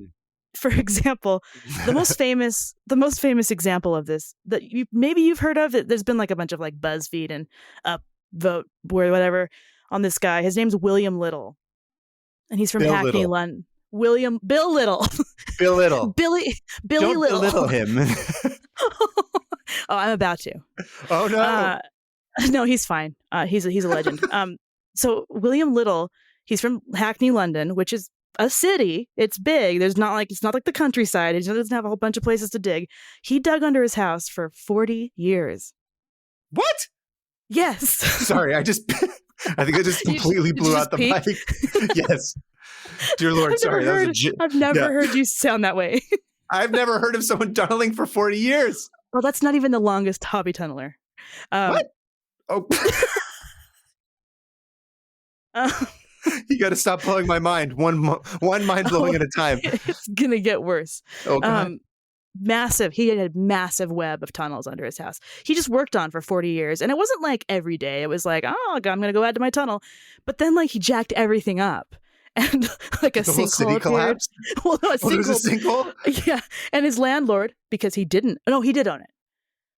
for example, the most famous example of this that you've heard of, there's been like a bunch of like BuzzFeed and Upvote or whatever on this guy. His name's William Little, and he's from Hackney, London. Bill Little. Bill Little. Billy Don't Little. belittle him. Oh, I'm about to. Oh no. No, he's fine. He's a legend. So William Little, he's from Hackney, London, which is a city. It's big. It's not like the countryside. It doesn't have a whole bunch of places to dig. He dug under his house for 40 years. What? Yes. Sorry, I think I just completely blew out the mic. Yes. Dear Lord, sorry. I've never heard you sound that way. I've never heard of someone tunneling for 40 years. Well, that's not even the longest hobby tunneler. What? Oh. You got to stop blowing my mind. One mind blowing at a time. It's gonna get worse. Oh, God. Massive. He had a massive web of tunnels under his house. He just worked on for 40 years, and it wasn't like every day. It was like, oh, I'm gonna go add to my tunnel, but then like he jacked everything up, and like a the whole city collapsed. Well, no, there was a sinkhole. Yeah, and his landlord, because he did own it,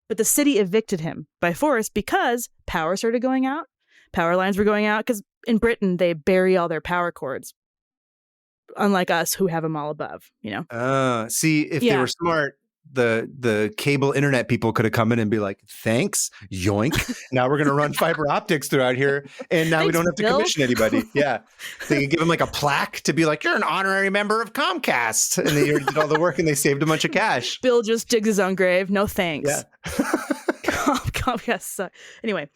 but the city evicted him by force because power started going out. Power lines were going out because in Britain they bury all their power cords, unlike us who have them all above. See, if they were smart, the cable internet people could have come in and be like, "Thanks, yoink! Now we're going to run fiber optics throughout here, and now we don't have to commission anybody." Yeah, they could give him like a plaque to be like, "You're an honorary member of Comcast," and they did all the work and they saved a bunch of cash. Bill just digs his own grave. No thanks. Yeah. Comcast sucks. Anyway,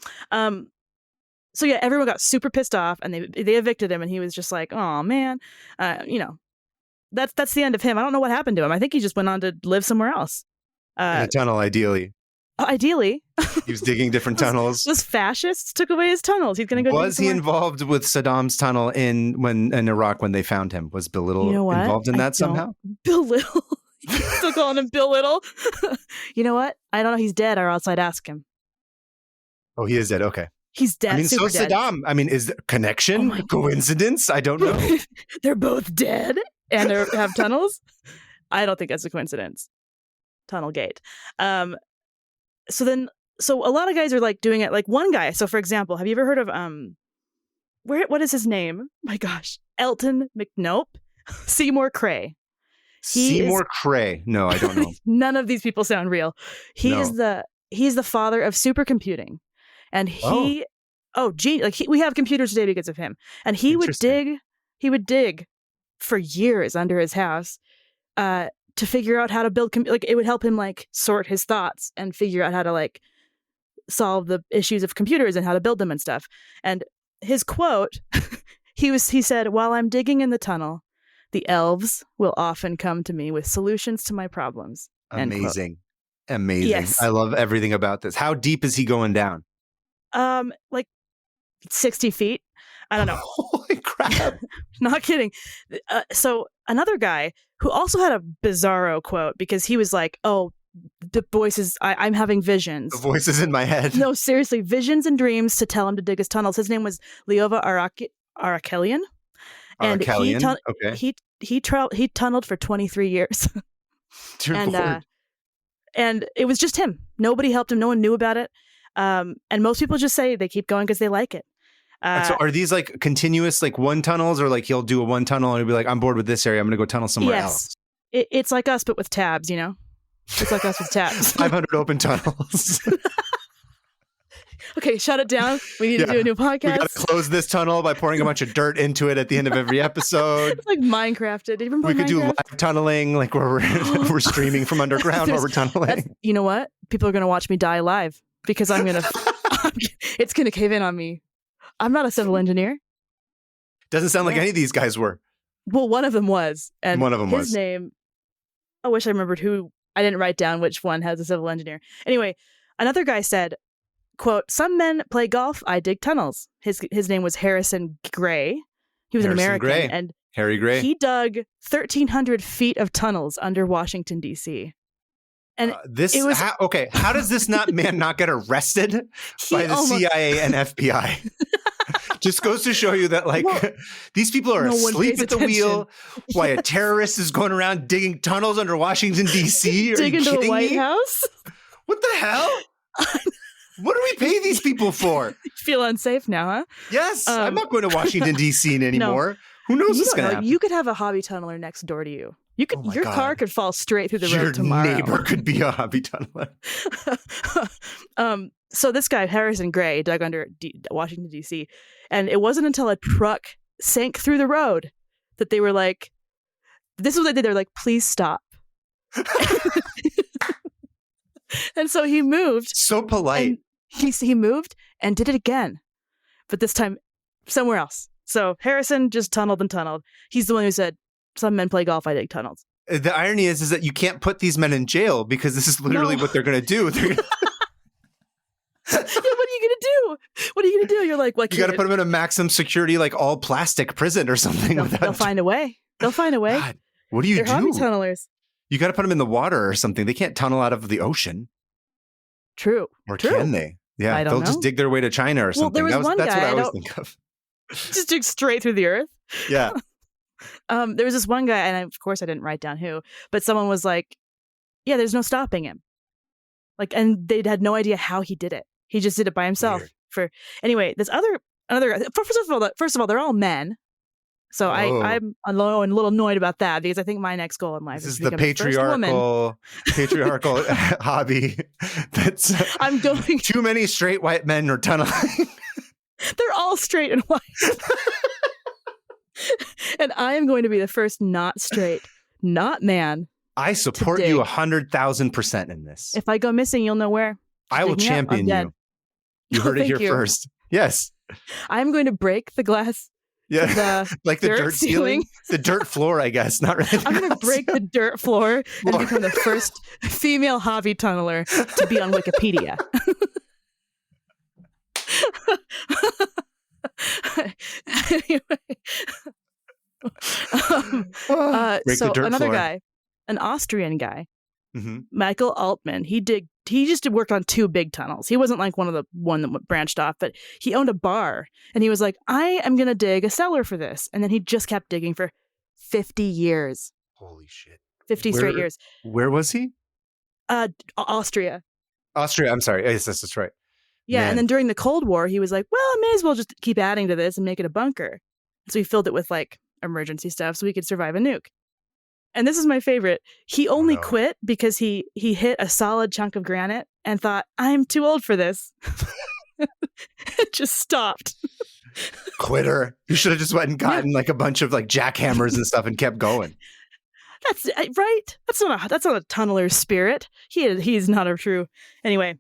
so yeah, everyone got super pissed off, and they evicted him, and he was just like, "Oh man, that's the end of him." I don't know what happened to him. I think he just went on to live somewhere else. In a tunnel, ideally. Ideally. He was digging different tunnels. Those fascists took away his tunnels. He's going to go. Was he involved with Saddam's tunnel in Iraq when they found him? Was Bill Little involved in that somehow? Bill Little. You're still calling him Bill Little? You know what? I don't know. He's dead, or else I'd ask him. Oh, he is dead. Okay. He's dead. I mean, so dead. Saddam. I mean, is there connection? Coincidence? I don't know. They're both dead and they have tunnels? I don't think that's a coincidence. Tunnel gate. So a lot of guys are like doing it. Like one guy. So for example, have you ever heard of what is his name? My gosh, Elton McNope, Seymour Cray. Seymour Cray. No, I don't know. None of these people sound real. He's the father of supercomputing, and we have computers today because of him. And he would dig for years under his house to figure out how to build. It would help him like sort his thoughts and figure out how to like solve the issues of computers and how to build them and stuff. And his quote, he said, "While I'm digging in the tunnel, the elves will often come to me with solutions to my problems." Amazing. Yes. I love everything about this. How deep is he going down? Like 60 feet. I don't know. Holy crap. Not kidding. So another guy who also had a bizarro quote, because he was like, "Oh, the voices, I'm having visions. The voices in my head." No, seriously, visions and dreams to tell him to dig his tunnels. His name was Leova Arakelian. And he tunneled for 23 years. And it was just him. Nobody helped him. No one knew about it. And most people just say they keep going because they like it. So are these like continuous, like one tunnels, or like he'll do a one tunnel and he'll be like, "I'm bored with this area. I'm going to go tunnel somewhere else." It's like us, but with tabs, you know? It's like us with tabs. 500 open tunnels. Okay, shut it down. We need to do a new podcast. We got to close this tunnel by pouring a bunch of dirt into it at the end of every episode. It's like Minecrafted. Did you ever play We could do Minecraft? live tunneling, like where we're streaming from underground while we're tunneling. You know what? People are going to watch me die live because it's going to cave in on me. I'm not a civil engineer. Doesn't sound like any of these guys were. Well, one of them was. And one of them his name, I wish I remembered who. I didn't write down which one has a civil engineer. Anyway, another guy said, quote, "Some men play golf, I dig tunnels." His name was Harrison Gray. He was an American. Gray. And Harry Gray. He dug 1,300 feet of tunnels under Washington, D.C. And how does this man not get arrested by the CIA and FBI? Just goes to show you that these people are asleep at the wheel while a terrorist is going around digging tunnels under Washington, D.C. Dig into the White House? What the hell? What do we pay these people for? You feel unsafe now, huh? Yes. I'm not going to Washington, D.C. anymore. Who knows what's going to happen? You could have a hobby tunneler next door to you. Your car could fall straight through the road tomorrow. Your neighbor could be a hobby tunneler. So this guy, Harrison Gray, dug under Washington, D.C. And it wasn't until a truck sank through the road that they were like, this is what they did. They were like, "Please stop." And so he moved. So polite. He moved and did it again, but this time somewhere else. So Harrison just tunneled and tunneled. He's the one who said, "Some men play golf, I dig tunnels." The irony is that you can't put these men in jail because this is literally what they're going to do. Yeah, what are you going to do? What are you going to do? You're like, "What?" You got to put them in a maximum security, like all plastic prison or something. They'll find a way. They'll find a way. God, what do you do? They're hobby tunnelers. You got to put them in the water or something. They can't tunnel out of the ocean. True. Or can they? Yeah, they'll just dig their way to China or something. There was one that's guy, what I always think of. Just dig straight through the earth. Yeah. There was this one guy, and of course I didn't write down who, but someone was like, "Yeah, there's no stopping him." And they had no idea how he did it. He just did it by himself. Anyway, this another guy. First of all, they're all men. So I'm a little annoyed about that because I think my next goal in life is to become the patriarchal hobby. That's I'm going. Too many straight white men are tunneling. They're all straight and white. And I am going to be the first not straight, not man. I support you 100,000% in this. If I go missing, you'll know where. I will champion you. You heard it here first. Yes. I'm going to break the glass Yeah, the like the dirt ceiling. the dirt floor, I guess. Not really. I'm going to break the dirt floor and become the first female hobby tunneler to be on Wikipedia. Anyway. So another floor. Guy, an Austrian guy, Michael Altman, he just worked on 2 big tunnels. He wasn't like one that branched off, but he owned a bar and he was like, I am going to dig a cellar for this. And then he just kept digging for 50 years. Holy shit. 50 straight years. Where was he? Austria. I'm sorry. Yes, that's right. Yeah. Man. And then during the Cold War, he was like, well, I may as well just keep adding to this and make it a bunker. So he filled it with like emergency stuff so we could survive a nuke. And this is my favorite. He only quit because he hit a solid chunk of granite and thought, I'm too old for this. It just stopped. Quitter. You should have just went and gotten like a bunch of like jackhammers and stuff and kept going. That's right. That's not a tunneler's spirit. He's not a true. Anyway,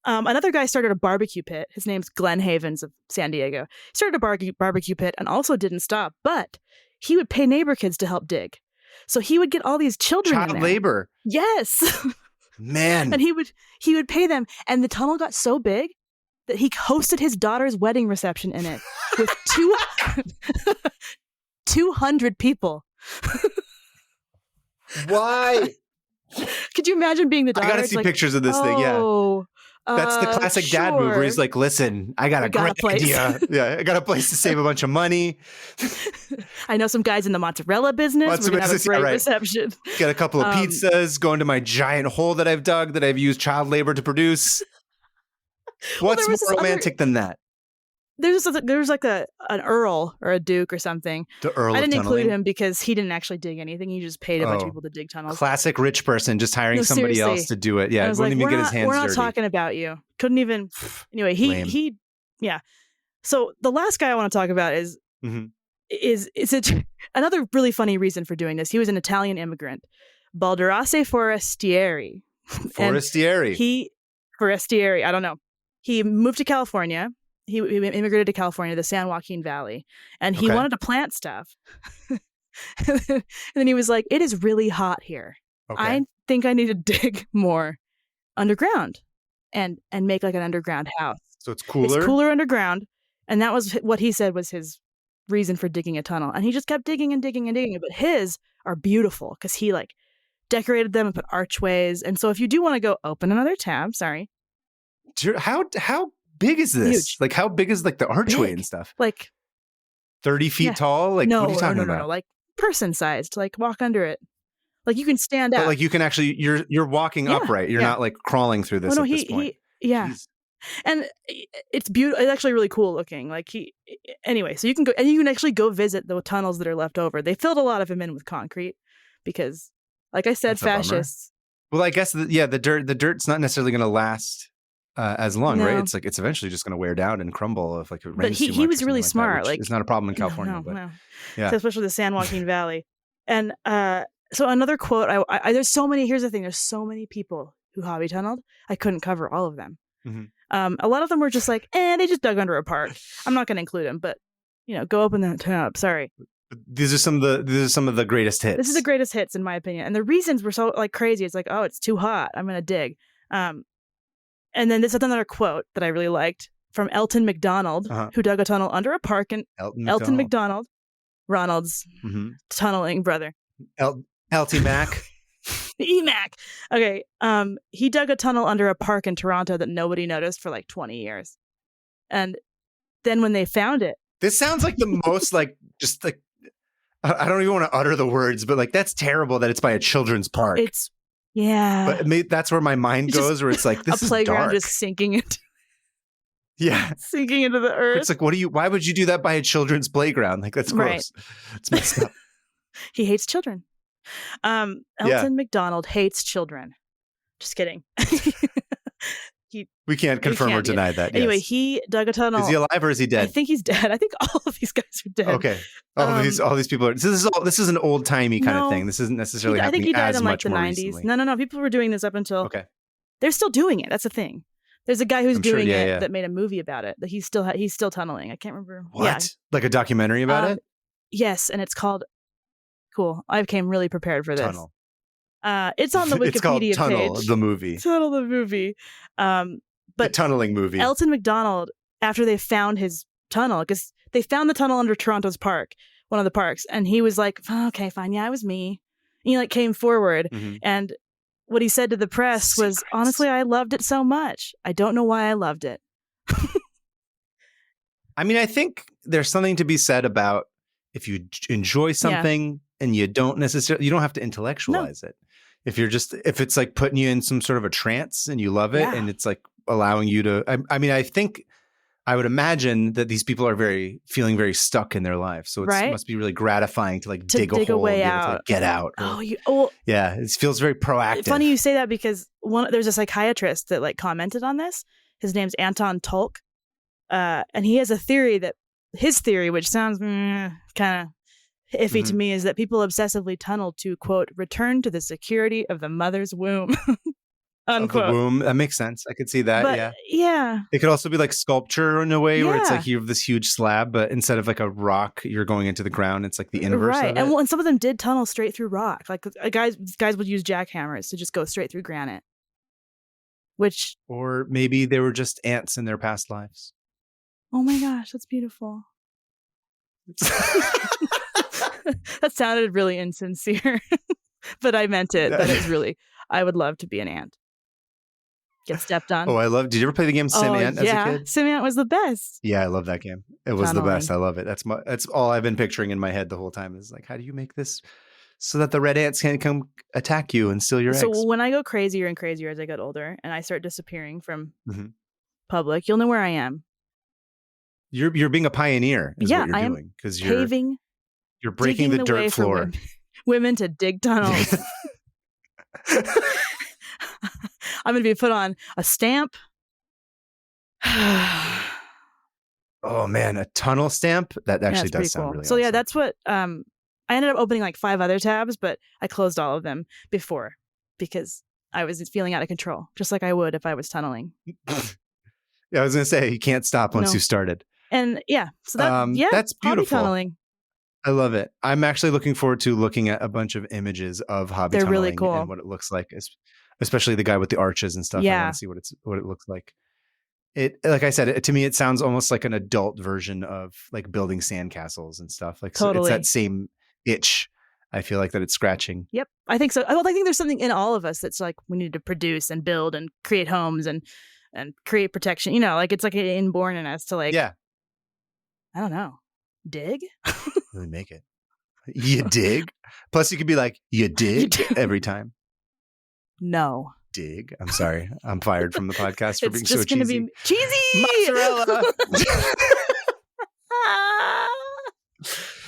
another guy started a barbecue pit. His name's Glenn Havens of San Diego. He started a barbecue pit and also didn't stop, but he would pay neighbor kids to help dig. So he would get all these children. Child labor. Yes. Man. And he would pay them. And the tunnel got so big that he hosted his daughter's wedding reception in it with 200 people. Why? Could you imagine being the daughter? I gotta see pictures of this thing. Yeah. That's the classic dad move where he's like, listen, I got a great idea. Yeah, I got a place to save a bunch of money. I know some guys in the mozzarella business. We're going to have a great reception. Get a couple of pizzas, go into my giant hole that I've dug that I've used child labor to produce. What's more romantic than that? There's like an earl or a duke or something. The Earl I didn't of tunneling. Include him because he didn't actually dig anything. He just paid a bunch of people to dig tunnels. Classic rich person just hiring somebody else to do it. Yeah, wouldn't even get his hands dirty. We're not talking about you. Couldn't even. Anyway, he yeah. So the last guy I want to talk about is another really funny reason for doing this. He was an Italian immigrant, Balderase Forestieri. Forestieri. I don't know. He moved to California. He immigrated to California, the San Joaquin Valley, and he wanted to plant stuff. And then he was like, it is really hot here. Okay. I think I need to dig more underground and make like an underground house. So it's cooler? It's cooler underground. And that was what he said was his reason for digging a tunnel. And he just kept digging and digging and digging. But his are beautiful because he like decorated them and put archways. And so if you do want to go open another tab, sorry. How big is this? Huge. Like how big is like the archway and stuff? Like 30 feet tall? Like what are you talking about? No, like person sized. Like walk under it. Like you can stand out. But like you can actually you're walking upright. You're not like crawling through this at this point. Jeez. And it's beautiful. It's actually really cool looking. Like anyway, so you can go and you can actually go visit the tunnels that are left over. They filled a lot of them in with concrete because, like I said, fascists. Well, I guess the dirt's not necessarily going to last as long, right? It's like it's eventually just going to wear down and crumble if like it rains but too much. he was really smart. Like it's not a problem in California, but yeah, so especially the San Joaquin Valley. And so another quote. I there's so many. Here's the thing. There's so many people who hobby tunneled. I couldn't cover all of them. Mm-hmm. A lot of them were just like, they just dug under a park. I'm not going to include them, but go open that tab. Sorry. These are some of the greatest hits. This is the greatest hits in my opinion, and the reasons were so like crazy. It's like, oh, it's too hot. I'm going to dig. And then this is another quote that I really liked from Elton McDonald, who dug a tunnel under a park in Elton McDonald, Ronald's tunneling brother. LT Mac. EMAC. Okay. He dug a tunnel under a park in Toronto that nobody noticed for like 20 years. And then when they found it. This sounds like the most like, just like, I don't even want to utter the words, but like, that's terrible that it's by a children's park. Yeah. But that's where my mind goes, where it's like, this is playground dark. Just sinking into. Yeah. Sinking into the earth. It's like, why would you do that by a children's playground? Like, that's gross. Right. It's messed up. He hates children. Elton McDonald hates children. Just kidding. We can't confirm or deny that. Anyway, yes. He dug a tunnel. Is he alive or is he dead? I think he's dead. I think all of these guys are dead. Okay. All these people are. This is an old timey kind of thing. This isn't necessarily happening I think he died as in like much the more 90s. recently. No. People were doing this up until. Okay. They're still doing it. That's the thing. There's a guy who's I'm sure, doing yeah, it yeah. that made a movie about it. That he's still tunneling. I can't remember. What? Yeah. Like a documentary about it? Yes, and it's called. Cool. I came really prepared for this. Tunnel. It's on the Wikipedia It's called Tunnel, page. the movie. Tunnel, the movie. The But tunneling movie. Elton McDonald, after they found his tunnel, because they found the tunnel under Toronto's park, one of the parks, and he was like, oh, "Okay, fine, yeah, it was me." And he like came forward, and what he said to the press was, "Honestly, I loved it so much. I don't know why I loved it." I mean, I think there's something to be said about if you enjoy something and you don't have to intellectualize it. If it's like putting you in some sort of a trance and you love it and it's like allowing you to, I mean, I would imagine that these people are feeling very stuck in their lives. So it must be really gratifying to like dig a hole way and be able out. to like, get out. Yeah, it feels very proactive. Funny you say that because there's a psychiatrist that like commented on this. His name's Anton Tolk. And he has a theory his theory, which sounds kind of iffy to me, is that people obsessively tunnel to, quote, return to the security of the mother's womb. Unquote. Of the womb. That makes sense. I could see that. But, yeah. It could also be like sculpture in a way where it's like you have this huge slab, but instead of like a rock, you're going into the ground. It's like the inverse of it. And some of them did tunnel straight through rock. Like guys would use jackhammers to just go straight through granite. Or maybe they were just ants in their past lives. Oh my gosh, that's beautiful. That sounded really insincere, but I meant it. That is really, I would love to be an ant. Get stepped on. Oh, did you ever play the game Sim Ant as a kid? Sim Ant was the best. Yeah, I love that game. It was the best. I love it. That's all I've been picturing in my head the whole time is like, how do you make this so that the red ants can't come attack you and steal your eggs? So when I go crazier and crazier as I get older and I start disappearing from public, you'll know where I am. You're being a pioneer is what you're doing because you're breaking the dirt floor. Women to dig tunnels. I'm going to be put on a stamp. Oh man, a tunnel stamp? That actually does sound really So awesome. yeah, that's what I ended up opening like 5 other tabs, but I closed all of them before because I was feeling out of control, just like I would if I was tunneling. Yeah, I was going to say you can't stop once you started. And so that's beautiful. Hobby tunneling. I love it. I'm actually looking forward to looking at a bunch of images of hobby tunneling really cool. and what it looks like, especially the guy with the arches and stuff. Yeah. I want to see what it looks like. Like I said, to me, it sounds almost like an adult version of like building sandcastles and stuff. Like totally. So it's that same itch. I feel like that it's scratching. Yep, I think so. I think there's something in all of us that's like we need to produce and build and create homes and create protection. You know, like it's like inborn in us to like. Yeah. I don't know. Dig? Really make it. You dig? Plus, you could be like, you dig every time. No. Dig. I'm sorry. I'm fired from the podcast for being so cheesy. It's just going to be cheesy. Mozzarella.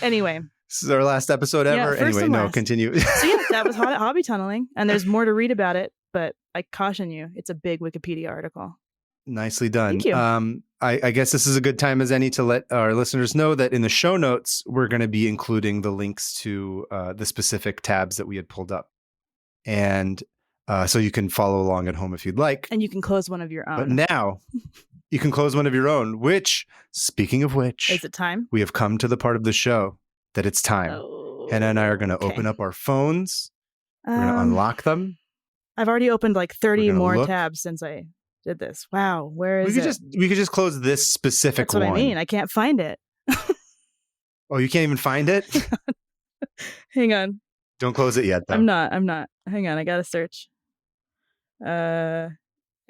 Anyway. This is our last episode ever. Anyway, no, continue. So yeah, that was hobby tunneling. And there's more to read about it. But I caution you, it's a big Wikipedia article. Nicely done. Thank you. I guess this is a good time as any to let our listeners know that in the show notes, we're going to be including the links to the specific tabs that we had pulled up. And so you can follow along at home if you'd like. And you can close one of your own. But now you can close one of your own, which, speaking of which, is it time? We have come to the part of the show that it's time. Oh, Hannah and I are going to open up our phones. We're going to unlock them. I've already opened like 30 more tabs since I did this. Wow, where is it? We could just close this specific one. That's what I mean. I can't find it. Oh, you can't even find it? Hang on. Don't close it yet, though. I'm not. Hang on. I gotta search. You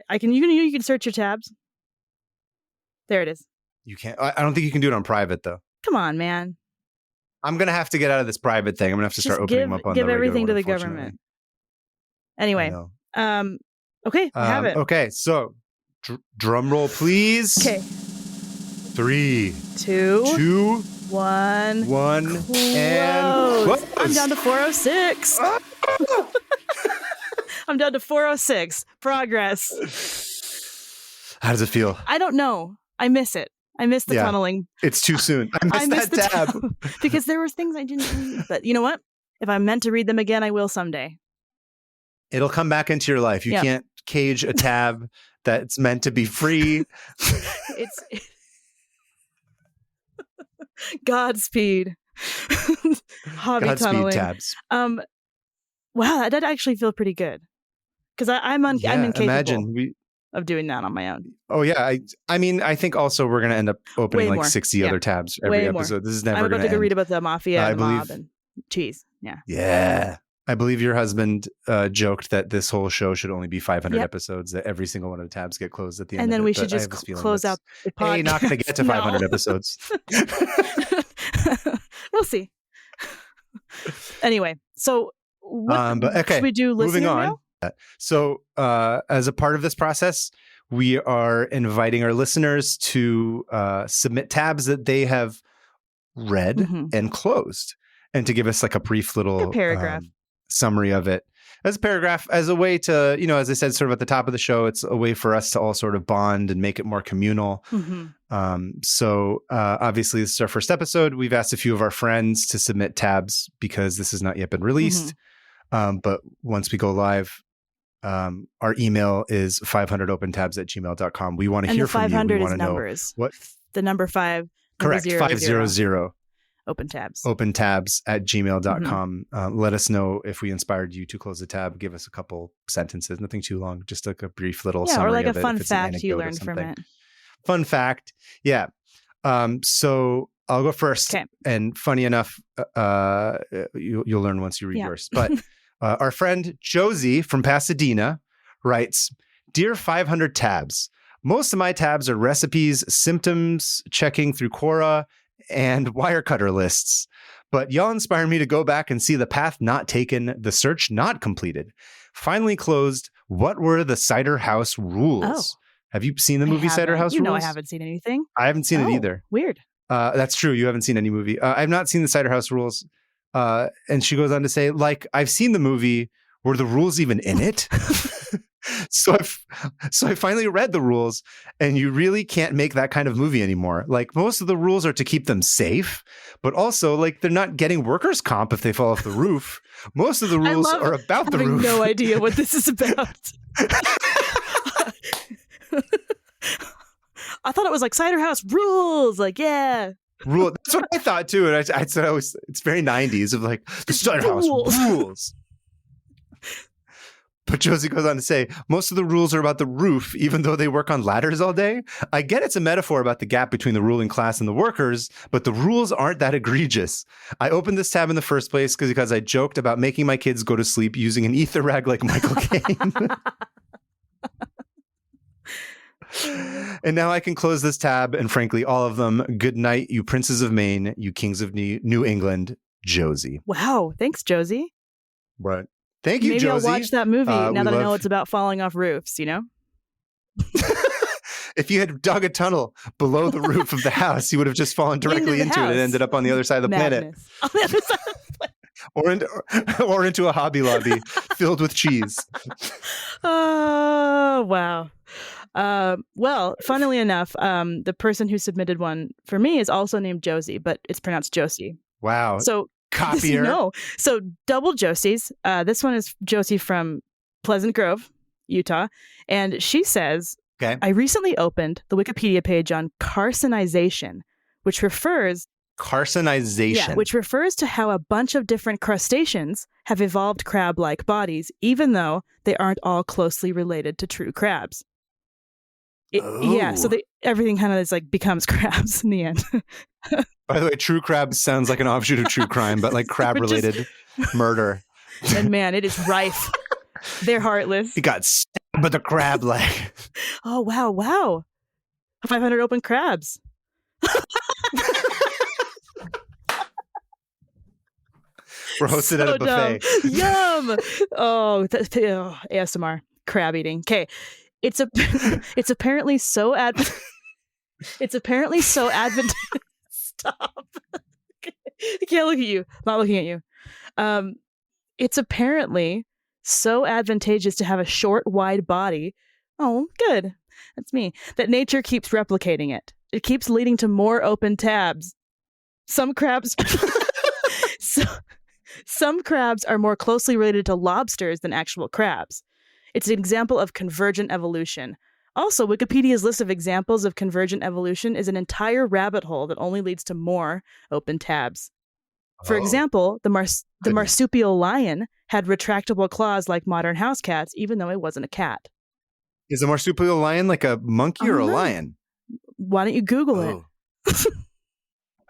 can search your tabs. There it is. You can't. I don't think you can do it on private, though. Come on, man. I'm gonna have to get out of this private thing. I'm gonna have to start opening them up on the regular everything one, to the government. Anyway, okay, I have it. Okay, so drum roll, please. Okay. 3, 2, 1, and close. I'm down to 406. I'm down to 406. Progress. How does it feel? I don't know. I miss it. I miss the tunneling. It's too soon. I missed that tab. Because there were things I didn't read. But you know what? If I'm meant to read them again, I will someday. It'll come back into your life. You can't cage a tab that's meant to be free. It's Godspeed. Hobby Godspeed tunneling. tabs. Wow, that actually feels pretty good. Because I'm incapable Imagine of doing that on my own. Oh yeah, I mean, I think also we're gonna end up opening Way like more. 60 other tabs every Way episode. more. This is never I'm about gonna to go end. read about the Mafia I and the believe- mob and cheese. Yeah. Yeah. I believe your husband joked that this whole show should only be 500 Yep. episodes, that every single one of the tabs get closed at the end And then of it. we But should I just have this feeling close that's, out the podcast. not going to get to 500 episodes. We'll see. Anyway, so what But okay, should we do? moving Listener on. mail? So as a part of this process, we are inviting our listeners to submit tabs that they have read Mhm. and closed, and to give us like a brief little paragraph. summary of it. As a paragraph, as a way to, as I said, sort of at the top of the show, it's a way for us to all sort of bond and make it more communal. Mhm. So obviously this is our first episode. We've asked a few of our friends to submit tabs because this has not yet been released. But once we go live, our email is 500opentabs@gmail.com. We want to And hear the from you. We 500 want is to know numbers. what. The number 5. Correct. 500. Open tabs. opentabs@gmail.com. Let us know if we inspired you to close the tab. Give us a couple sentences, nothing too long, just like a brief little summary or like of a it, fun if it's an fact you anecdote or learned from something. it. Fun fact. Yeah. So I'll go first. Okay. And funny enough, you'll learn once you read yours. But our friend Josie from Pasadena writes, "Dear 500 tabs, most of my tabs are recipes, symptoms, checking through Quora, and Wirecutter lists. But y'all inspire me to go back and see the path not taken, the search not completed. Finally closed. What were the Cider House rules?" Oh. Have you seen the movie Cider House You Rules? know I haven't seen anything. I haven't seen it either. Weird. That's true. You haven't seen any movie. I've not seen the Cider House Rules. And she goes on to say, like, I've seen the movie. Were the rules even in it? So I finally read the rules, and you really can't make that kind of movie anymore. Like, most of the rules are to keep them safe, but also like they're not getting workers' comp if they fall off the roof. Most of the rules are about the roof. No idea what this is about. I thought it was like Cider House Rules. Like, yeah. Rule. That's what I thought too. And I said it's very 90s of like the Cider House rules. But Josie goes on to say, most of the rules are about the roof, even though they work on ladders all day. I get it's a metaphor about the gap between the ruling class and the workers, but the rules aren't that egregious. I opened this tab in the first place because I joked about making my kids go to sleep using an ether rag like Michael Caine. And now I can close this tab, and frankly, all of them. Good night, you princes of Maine, you kings of New England, Josie. Wow. Thanks, Josie. Right. Thank you, Maybe Josie. I'll watch that movie now that I know love- it's about falling off roofs, you know? If you had dug a tunnel below the roof of the house, you would have just fallen directly into it and ended up on the other side of the planet. On the other side of the planet. Or into a Hobby Lobby filled with cheese. Oh, wow. Well, funnily enough, the person who submitted one for me is also named Josie, but it's pronounced Josie. Wow. So copier. No. So double Josies. This one is Josie from Pleasant Grove, Utah. And she says, okay, I recently opened the Wikipedia page on carcinization, which refers to how a bunch of different crustaceans have evolved crab-like bodies, even though they aren't all closely related to true crabs. Yeah, so everything kind of is like becomes crabs in the end. By the way, true crabs sounds like an offshoot of true crime, but like crab-related murder. And man, it is rife. They're heartless. He got stabbed with a crab leg. Oh, wow. 500 open crabs. We're hosted at a buffet. Yum. ASMR. Crab eating. Okay. It's apparently so It's apparently so advantageous. Stop. I can't look at you. I'm not looking at you. It's apparently so advantageous to have a short, wide body. Oh, good. That's me. That nature keeps replicating it. It keeps leading to more open tabs. Some crabs some crabs are more closely related to lobsters than actual crabs. It's an example of convergent evolution. Also, Wikipedia's list of examples of convergent evolution is an entire rabbit hole that only leads to more open tabs. For example, the marsupial lion had retractable claws like modern house cats, even though it wasn't a cat. Is a marsupial lion like a monkey or a lion? Why don't you Google it?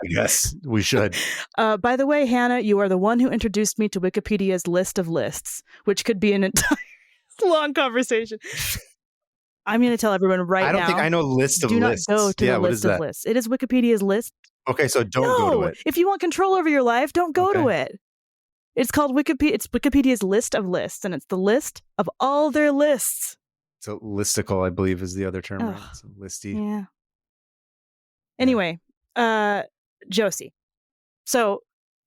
I guess we should. By the way, Hannah, you are the one who introduced me to Wikipedia's list of lists, which could be an entire long conversation. I'm going to tell everyone right now. I don't think I know list of lists. Do not go to the list of lists. It is Wikipedia's list. Okay, so don't go to it. If you want control over your life, don't go to it. It's called Wikipedia. It's Wikipedia's list of lists, and it's the list of all their lists. So listicle, I believe, is the other term, right? So listy. Yeah. Anyway, Josie. So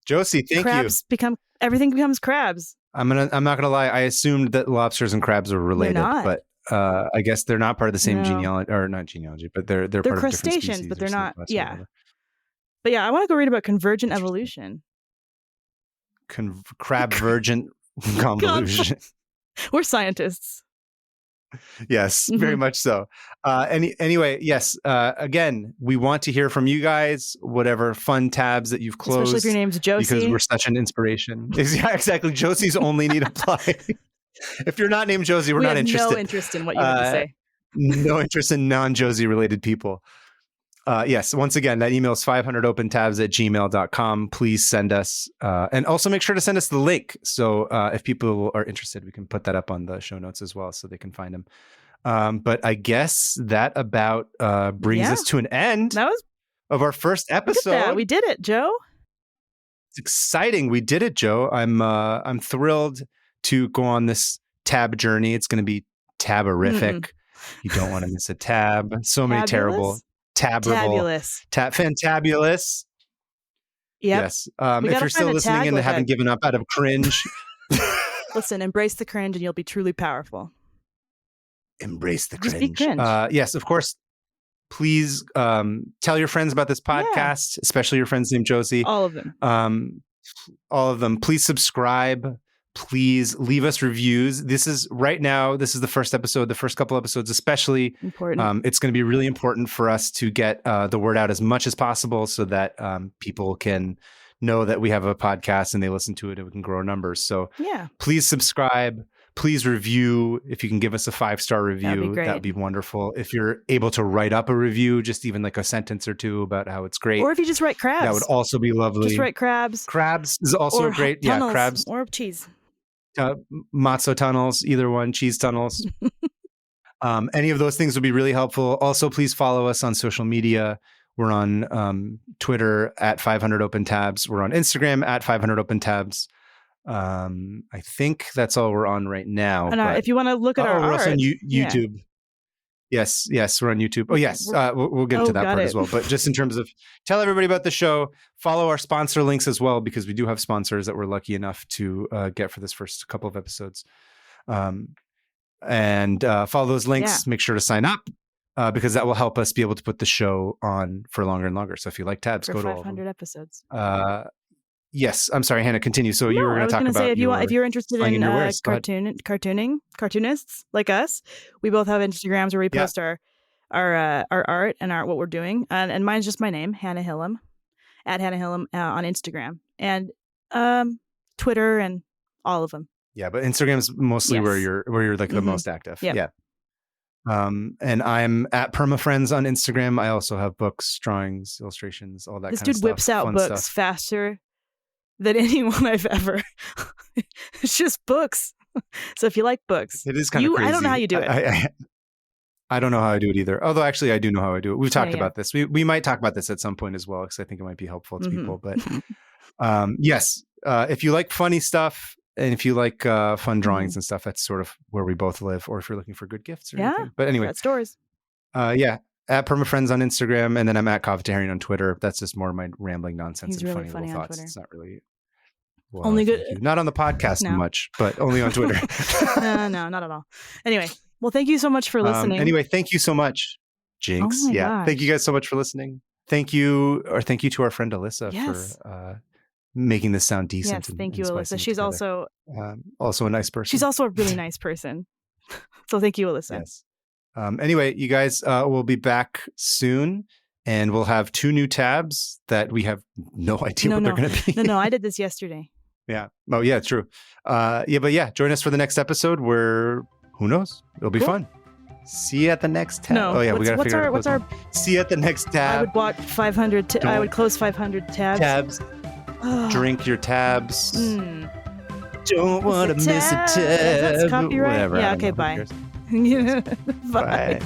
Josie, thank you. Everything becomes crabs. I'm not gonna lie. I assumed that lobsters and crabs were related, but I guess they're not part of the same genealogy, or not genealogy, but they're part of crustaceans, different but they're not. Yeah. But yeah, I want to go read about convergent evolution. Crab-vergent convolution. We're scientists. Yes, very much so. Anyway, yes. Again, we want to hear from you guys. Whatever fun tabs that you've closed, especially if your name's Josie, because we're such an inspiration. Yeah, exactly. Josie's only need apply. If you're not named Josie, we're not interested. No interest in what you have to say. No interest in non-Josie related people. Yes, once again, that email is 500opentabs@gmail.com. Please send us, and also make sure to send us the link. So if people are interested, we can put that up on the show notes as well so they can find them. But I guess that about brings us to an end of our first episode. We did it, Joe. It's exciting. We did it, Joe. I'm thrilled to go on this tab journey. It's going to be taberific. You don't want to miss a tab. So many terrible. Tabulous. Fantabulous. Yep. Yes. If you're still listening and haven't given up out of cringe. Listen, embrace the cringe and you'll be truly powerful. Embrace the cringe. Just be cringe. Yes, of course. Please tell your friends about this podcast, especially your friends named Josie. All of them. All of them. Please subscribe. Please leave us reviews. This is the first episode, the first couple episodes, especially important. It's going to be really important for us to get the word out as much as possible so that people can know that we have a podcast and they listen to it and we can grow our numbers. So please subscribe. Please review. If you can give us a 5-star review, that'd be wonderful. If you're able to write up a review, just even like a sentence or two about how it's great. Or if you just write crabs. That would also be lovely. Just write crabs. Crabs is also great. Tunnels, crabs. Or cheese. Matzo tunnels, either one, cheese tunnels. Any of those things would be really helpful. Also, please follow us on social media. We're on Twitter at 500opentabs. We're on Instagram at 500opentabs. I think that's all we're on right now. And if you want to look at our we're art. also on YouTube. Yes, we're on YouTube. Oh, yes, we'll get to that part as well. But just in terms of tell everybody about the show, follow our sponsor links as well, because we do have sponsors that we're lucky enough to get for this first couple of episodes. And follow those links. Make sure to sign up because that will help us be able to put the show on for longer and longer. So if you like tabs, go to all 500 episodes. Yes, I'm sorry, Hannah. Continue. So you were going to talk about if you're interested in cartoonists like us, we both have Instagrams where we post our art and what we're doing, and mine's just my name, Hannah Hillam, at Hannah Hillam on Instagram and Twitter and all of them. Yeah, but Instagram's mostly where you're like the most active. Yep. Yeah. And I'm at PermaFriends on Instagram. I also have books, drawings, illustrations, all that. This kind of dude stuff. whips out Fun books stuff. faster than anyone I've ever. It's just books. So if you like books, it is kind of crazy. I don't know how you do it. I don't know how I do it either. Although actually I do know how I do it. We've talked about this. We might talk about this at some point as well, because I think it might be helpful to people. But yes, if you like funny stuff and if you like fun drawings and stuff, that's sort of where we both live. Or if you're looking for good gifts or anything. But anyway. Stories. At PermaFriends on Instagram, and then I'm at Covetarian on Twitter. That's just more of my rambling nonsense He's and really funny little thoughts. Twitter. It's not really only good. Not on the podcast much, but only on Twitter. No, not at all. Anyway, well, thank you so much for listening. Anyway, thank you so much, Jinx. Oh my gosh. Thank you guys so much for listening. Thank you to our friend Alyssa for making this sound decent. Yes, thank you, Alyssa. She's also a nice person. She's also a really nice person. So thank you, Alyssa. Yes. Anyway, you guys, we'll be back soon, and we'll have 2 new tabs that we have no idea what they're going to be. No, I did this yesterday. Yeah. Oh, yeah, true. But join us for the next episode where, who knows? It'll be fun. See you at the next tab. No. Oh, yeah, we got to figure out what's our... See you at the next tab. I would block 500... I would close 500 tabs. Drink your tabs. Don't want to miss a tab. That's copyright. Whatever. Yeah, okay, bye. Bye.